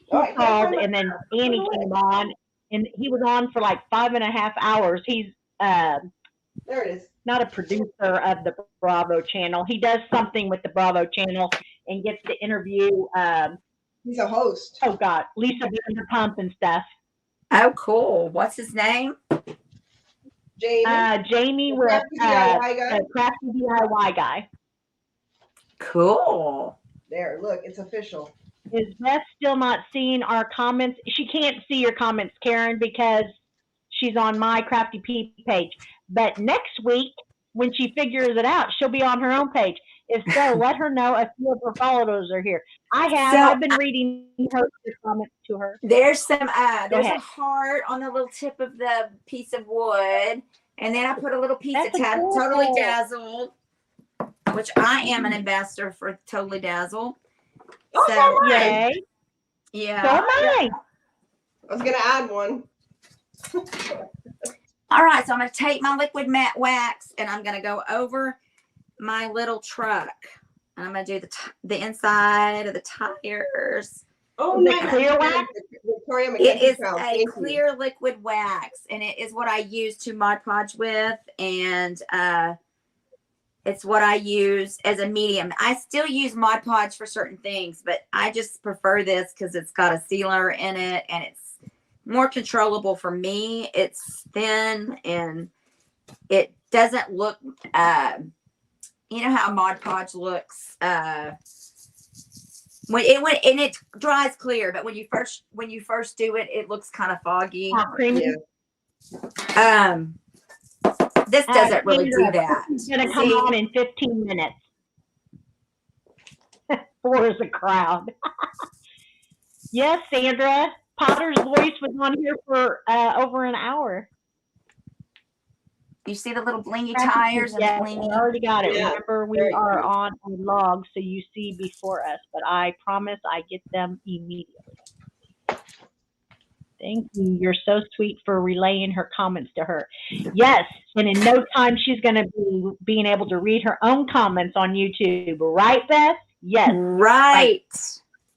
he called, and then Annie came on, and he was on for like 5.5 hours. He's there it is. Not a producer of the Bravo channel. He does something with the Bravo channel and gets to interview. He's a host. Oh God, Lisa Vanderpump and stuff. Oh, cool. What's his name? Jamie with CRAFTY DIY guy. Cool. There, look, it's official. Is Beth still not seeing our comments? She can't see your comments, Karen, because she's on my CRAFTY PEEPS page. But next week, when she figures it out, she'll be on her own page. If so, let her know a few of her followers are here. I've been reading her comments to her. There's some there's a heart on the little tip of the piece of wood, and then I put a little piece of Totally Dazzled, which I am an ambassador for Totally Dazzled. Oh, so yay! Yeah. So am I. I was gonna add one. All right, so I'm gonna take my liquid matte wax and I'm gonna go over my little truck, and I'm gonna do the inside of the tires. Oh, nice. Clear wax? It is a clear liquid wax, and it is what I use to Mod Podge with, and it's what I use as a medium. I still use Mod Podge for certain things, but I just prefer this because it's got a sealer in it, and it's more controllable for me. It's thin, and it doesn't look, you know how Mod Podge looks when it dries clear, but when you first do it, it looks kind of foggy. Yeah. This doesn't really do that. It's gonna come on in 15 minutes. 4 is a crowd. Yes, Sandra. Potter's voice was on here for over an hour. You see the little blingy tires and blingy. I already got it. Yeah. Remember, we are on a log, so you see before us, but I promise I get them immediately. Thank you. You're so sweet for relaying her comments to her. Yes, and in no time, she's going to be being able to read her own comments on YouTube. Right, Beth? Yes. Right.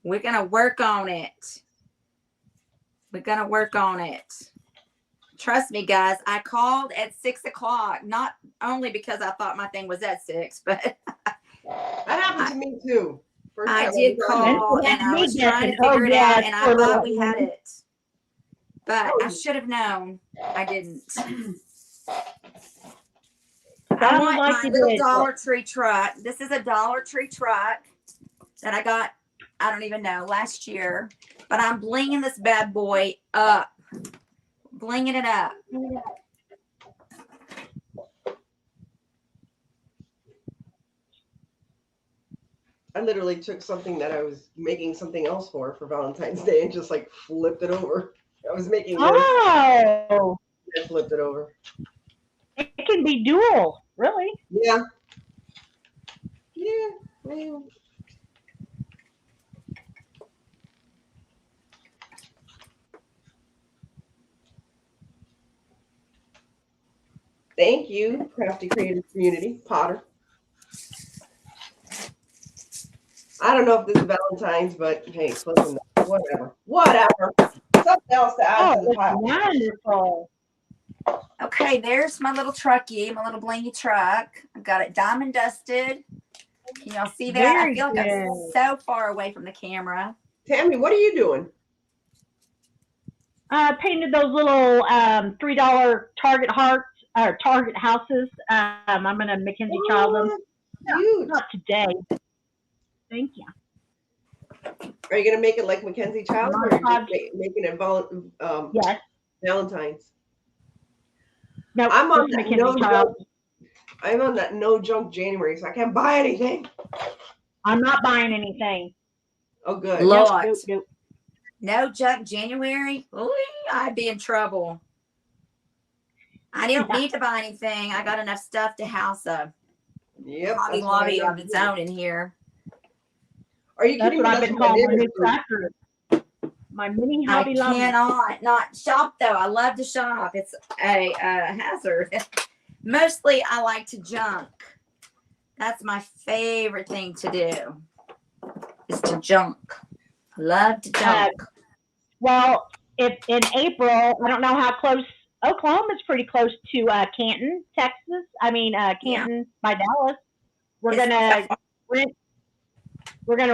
We're going to work on it. We're going to work on it. Trust me, guys. I called at 6 o'clock, not only because I thought my thing was at 6, but that happened to me too. I did call, and I was trying to figure it out, and I thought we had it. But I should have known. I didn't. I want my little Dollar Tree truck. This is a Dollar Tree truck that I got, I don't even know, last year. But I'm blinging this bad boy up. Blinging it up. I literally took something that I was making something else for Valentine's Day and just like flipped it over. I was making this. Oh, I flipped it over. it can be dual, really. Yeah. Yeah. Man. Thank you, Crafty Creative Community, Potter. I don't know if this is Valentine's, but hey, close enough. Whatever. Whatever. Something else to add to the It's pile. wonderful. Okay, there's my little truckie, my little blingy truck. I've got it diamond dusted. Can y'all see that? Very I feel like I'm good. so far away from the camera. Tammy, what are you doing? Painted those little $3 Target hearts or Target houses. I'm gonna Mackenzie-Childs them. Cute. Not today. Thank you. Are you gonna make it like Mackenzie-Childs, or are you just making it Yes. Valentine's? No, I'm on this is that Mackenzie-Childs. I'm on that no junk January, so I can't buy anything. I'm not buying anything. Oh, good. Lord. Nope. No junk January? Ooh, I'd be in trouble. I don't need to buy anything. I got enough stuff to house a Hobby Lobby of its own in here. Are you That's kidding what me? I've That's been what my calling my neighbor new does. crafters. My mini I Hobby Lobby. cannot not shop though. I love to shop. It's a hazard. Mostly I like to junk. That's my favorite thing to do. Is to junk. I love to junk. Well, if in April, I don't know how close. Oklahoma's pretty close to Canton, Texas. Canton by Dallas. We're gonna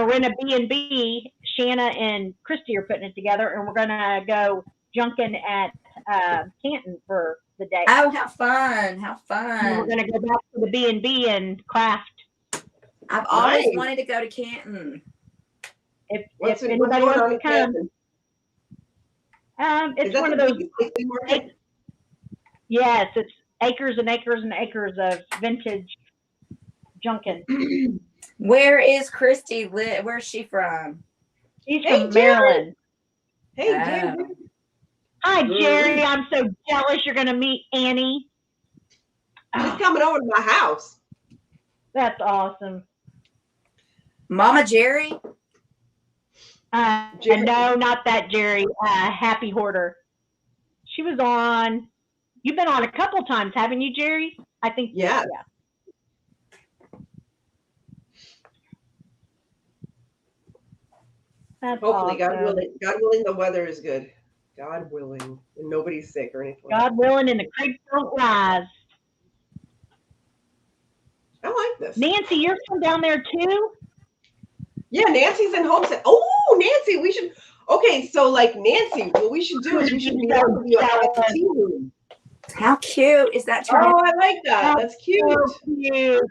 rent a B&B. Shanna and Christy are putting it together, and we're gonna go junking at Canton for the day. Oh, how fun! How And we're fun! gonna go back to the B&B and craft. I've always wanted to go to Canton. If What's anybody going on wants in to come, Canton? it's one of those. Market? Yes, it's acres and acres and acres of vintage junking. Where is Christy? Where's she from? She's from Maryland. Hey, Jerry. Hi, Jerry. I'm so jealous you're going to meet Annie. She's coming over to my house. That's awesome. Mama Jerry? No, not that Jerry. Happy Hoarder. She was on. You've been on a couple times, haven't you, Jerry? I think. Yeah. That's hopefully, awesome. God willing, the weather is good. God willing, and nobody's sick or anything. God willing, and the creeks don't rise. I like this. Nancy, you're from down there too? Yeah, Nancy's in Homestead. Oh, Nancy, we should. Okay, so like Nancy, what we should do is we should meet up with you at the tea room. How cute is that? Oh, I like that. That's cute. So cute.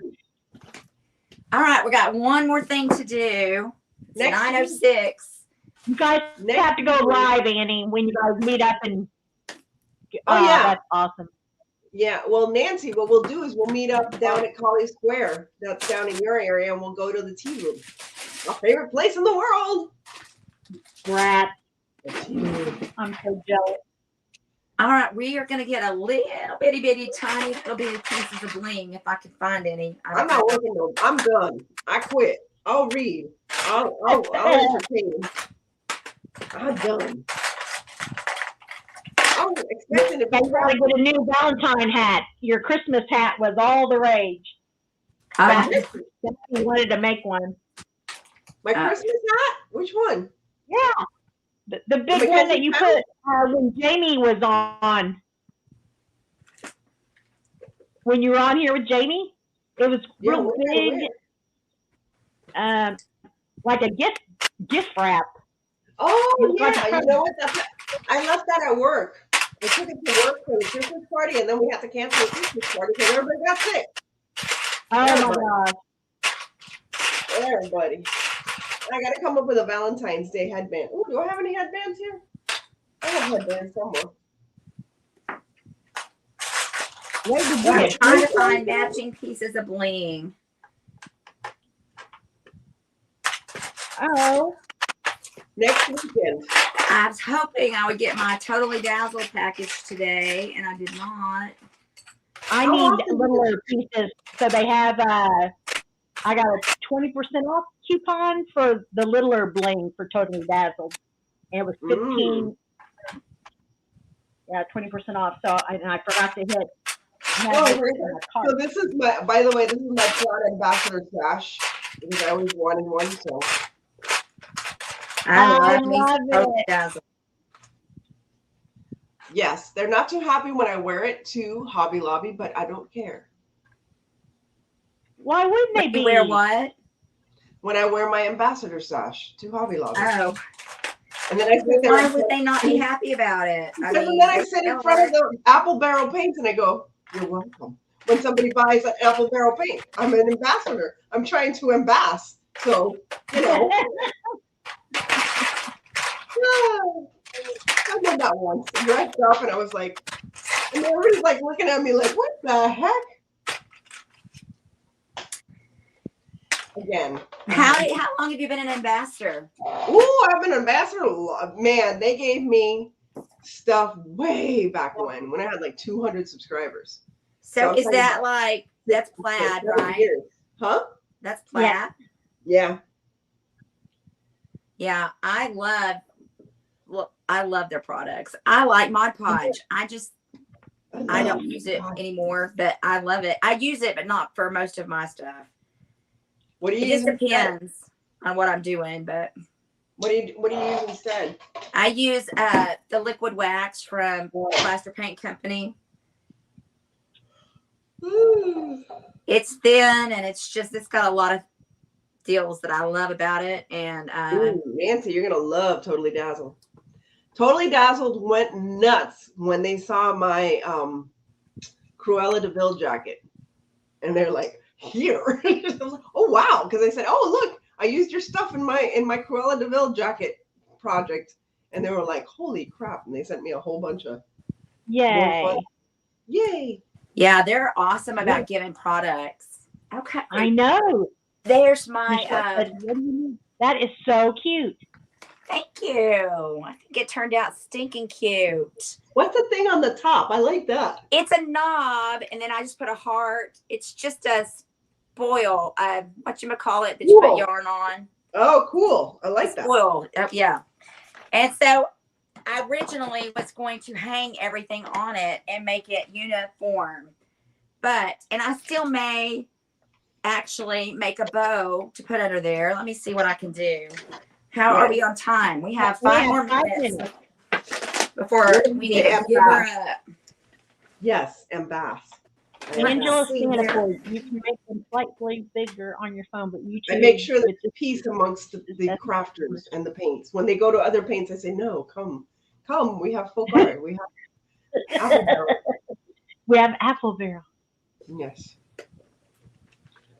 All right, we got one more thing to do. It's 9:06. You guys have to go live, Annie, when you guys meet up and. Oh yeah, that's awesome. Yeah, well, Nancy, what we'll do is we'll meet up down at Colley Square. That's down in your area, and we'll go to the tea room. My favorite place in the world. Brat. I'm so jealous. All right, we are going to get a little bitty tiny little bitty pieces of bling if I can find any. I'm not working though. I'm done. I quit. I'll read. I'll entertain. I'm done. I was expecting to be. You gotta get a new Valentine hat. Your Christmas hat was all the rage. Okay. He wanted to make one. My Christmas hat? Which one? Yeah. The big one that you put when Jamie was on. When you were on here with Jamie, it was real big. Like a gift wrap. Oh yeah, you know what? I left that at work. I took it to work for the Christmas party, and then we had to cancel the Christmas party because everybody got sick. Oh my gosh. Everybody. I got to come up with a Valentine's Day headband. Ooh, do I have any headbands here? I have headbands somewhere. I'm trying to find matching pieces of bling. Oh, Next weekend. I was hoping I would get my Totally Dazzled package today, and I did not. I How need often littler pieces. So they have, I got a 20% off coupon for the littler bling for Totally Dazzled. And it was 15, yeah, 20% off. So I forgot to hit. So this is my, by the way, this is my Plaid Ambassador stash because I always wanted one. So I love me love some Totally it. Dazzled. yes, they're not too happy when I wear it to Hobby Lobby, but I don't care. Why wouldn't they You be? wear what? When I wear my ambassador sash to Hobby Lobby. Oh, And then I sit there. why would they not be happy about it? And then I sit in front of the apple barrel paints and I go, "You're welcome." When somebody buys an apple barrel paint, I'm an ambassador. I'm trying to embass. So, you know. I did that once. I dressed up and I was like, and everybody's like looking at me like, what the heck? Again. How long have you been an ambassador? Ooh, I've been an ambassador. Man, they gave me stuff way back when I had like 200 subscribers. So is that like, that's Plaid, right? Years. Huh? That's Plaid? Yeah. Yeah, I love their products. I like Mod Podge. I don't use it anymore, but I love it. I use it, but not for most of my stuff. What do you It use just depends on what I'm doing, but what do you use instead? I use the liquid wax from Plaster Paint Company. It's thin and it's got a lot of deals that I love about it. And Nancy, you're gonna love Totally Dazzled. Totally Dazzled went nuts when they saw my Cruella de Vil jacket, and they're like, "Here!" Oh wow! Because I said, "Oh look, I used your stuff in my Cruella de Vil jacket project," and they were like, "Holy crap!" And they sent me a whole bunch of Yay! Yay! Yeah, they're awesome about giving products. Okay, I know. There's my. That is so cute. Thank you. I think it turned out stinking cute. What's the thing on the top? I like that. It's a knob, and then I just put a heart. It's just a spoil. Whatchamacallit that you put yarn on. Oh, cool. I like that. Spoil. Yeah. And so I originally was going to hang everything on it and make it uniform. And I still may actually make a bow to put under there. Let me see what I can do. How are we on time? We have 5 more minutes before we need to give her up. Yes, embass. Angela Sanford, you can make them slightly bigger on your phone, but you choose. I make sure that it's a piece amongst the crafters and the paints. When they go to other paints, I say, "No, come, we have folk art. We have apple barrel." We have apple barrel. Yes.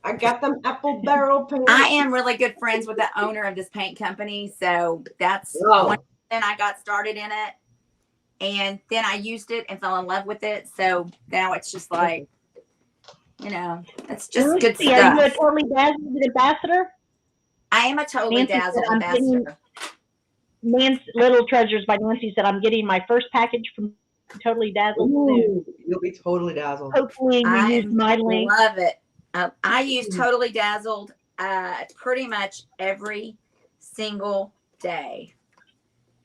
I got them apple barrel paints. I am really good friends with the owner of this paint company, so that's one reason I got started in it. And then I used it and fell in love with it. So now it's just like, it's just good stuff. Are you a Totally Dazzled ambassador? I am a Totally Dazzled ambassador. Little Treasures by Nancy said, "I'm getting my first package from Totally Dazzled soon." You'll be totally dazzled. Hopefully you use my link. Love it. I use Totally Dazzled pretty much every single day.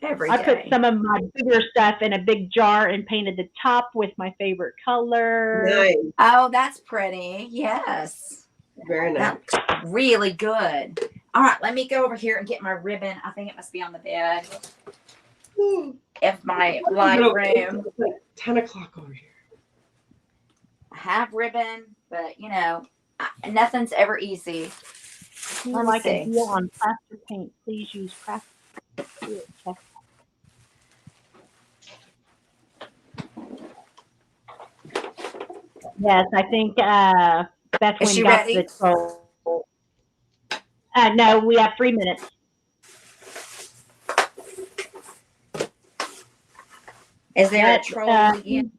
I put some of my bigger stuff in a big jar and painted the top with my favorite color. Nice. Oh, that's pretty. Yes. Very nice. That's really good. All right, let me go over here and get my ribbon. I think it must be on the bed. If my light room. It's like 10 o'clock over here. I have ribbon, but nothing's ever easy. If you like a deal on plaster paint, please use CRAFTY. Yes, I think Beth Is she got ready? the troll. No, we have 3 minutes. Is there a troll again?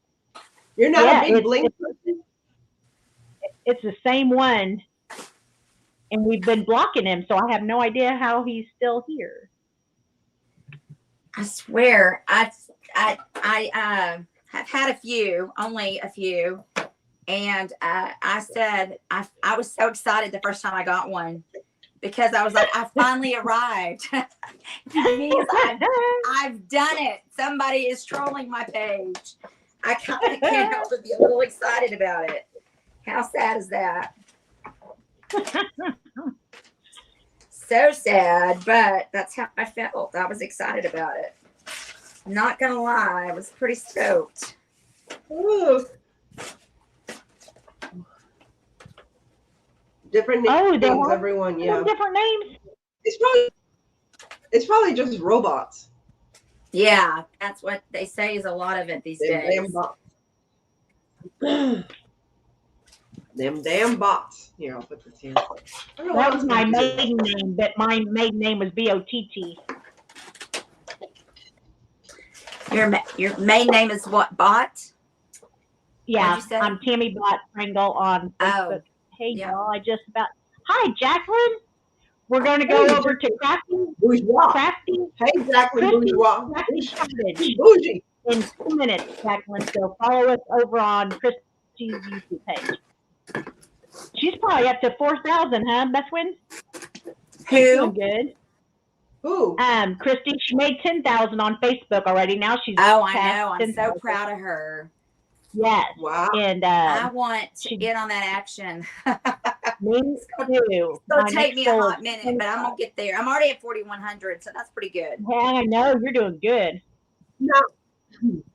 You're not a big bling person? It's the same one. and we've been blocking him, so I have no idea how he's still here. I swear, I have had only a few, and I said I was so excited the first time I got one because I was like, I finally arrived. It means I've done it. Somebody is trolling my page. I kind of can't help but be a little excited about it. How sad is that? So sad, but that's how I felt. I was excited about it. I'm not gonna lie, I was pretty stoked. Ooh. Different names, Oh, they have everyone. Yeah, different names. It's probably just robots. Yeah, that's what they say is a lot of it these days. Damn bots. Them damn bots. Here, I'll put this here. That was my maiden name, but my maiden name was B-O-T-T. Your main name is what? Bot? Yeah, What'd you say? I'm Tammy Bot Pringle on Facebook. Hey, yeah. y'all, Hi, Jacqueline. We're going to go over to CRAFTY. Bourgeois. CRAFTY. Hey, Jacqueline Bourgeois. CRAFTY Cottage. Bougie. In 2 minutes, Jacqueline. So follow us over on Christy's YouTube page. She's probably up to 4,000, huh, Bethwin? She's doing good. Who? Christy, she made 10,000 on Facebook already. Now she's Oh, I know. I'm 10,000. so proud of her. Yes. Wow. And I want to get on that action. Me too. It'll take me a hot minute, but I'm gonna get there. I'm already at 4,100, so that's pretty good. Yeah, I know you're doing good.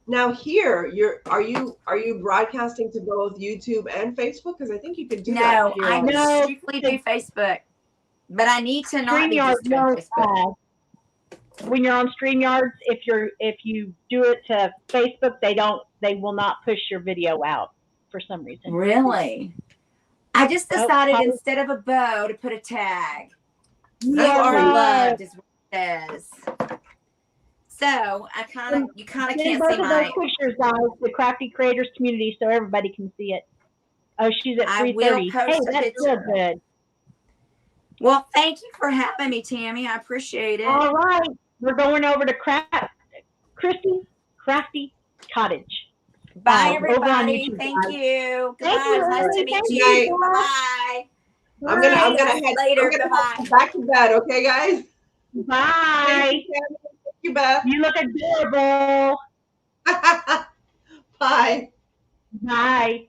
Now here, are you broadcasting to both YouTube and Facebook? Because I think you can do that. No, I strictly do Facebook, but I need to not be just doing Facebook. When you're on StreamYards, if you do it to Facebook, they will not push your video out for some reason. Really? I just decided instead of a bow to put a tag. You Yeah, are right. loved is what it says. So you kind of can't both see of my. those pictures, guys, the CRAFTY Creators community, so everybody can see it. Oh, she's at 3:30. I will post hey, a that's picture. real good. Well, thank you for having me, Tammy. I appreciate it. All right, we're going over to Christy's CRAFTY Cottage. Bye, over on everybody. YouTube, Thank guys. you. Thank Goodbye. you, It was nice to Lily. meet Thank you. you. Bye. I'm gonna head later. I'm gonna Bye. head back to bed. Okay, guys. Bye. Thank you, Beth. You look adorable. Bye. Bye.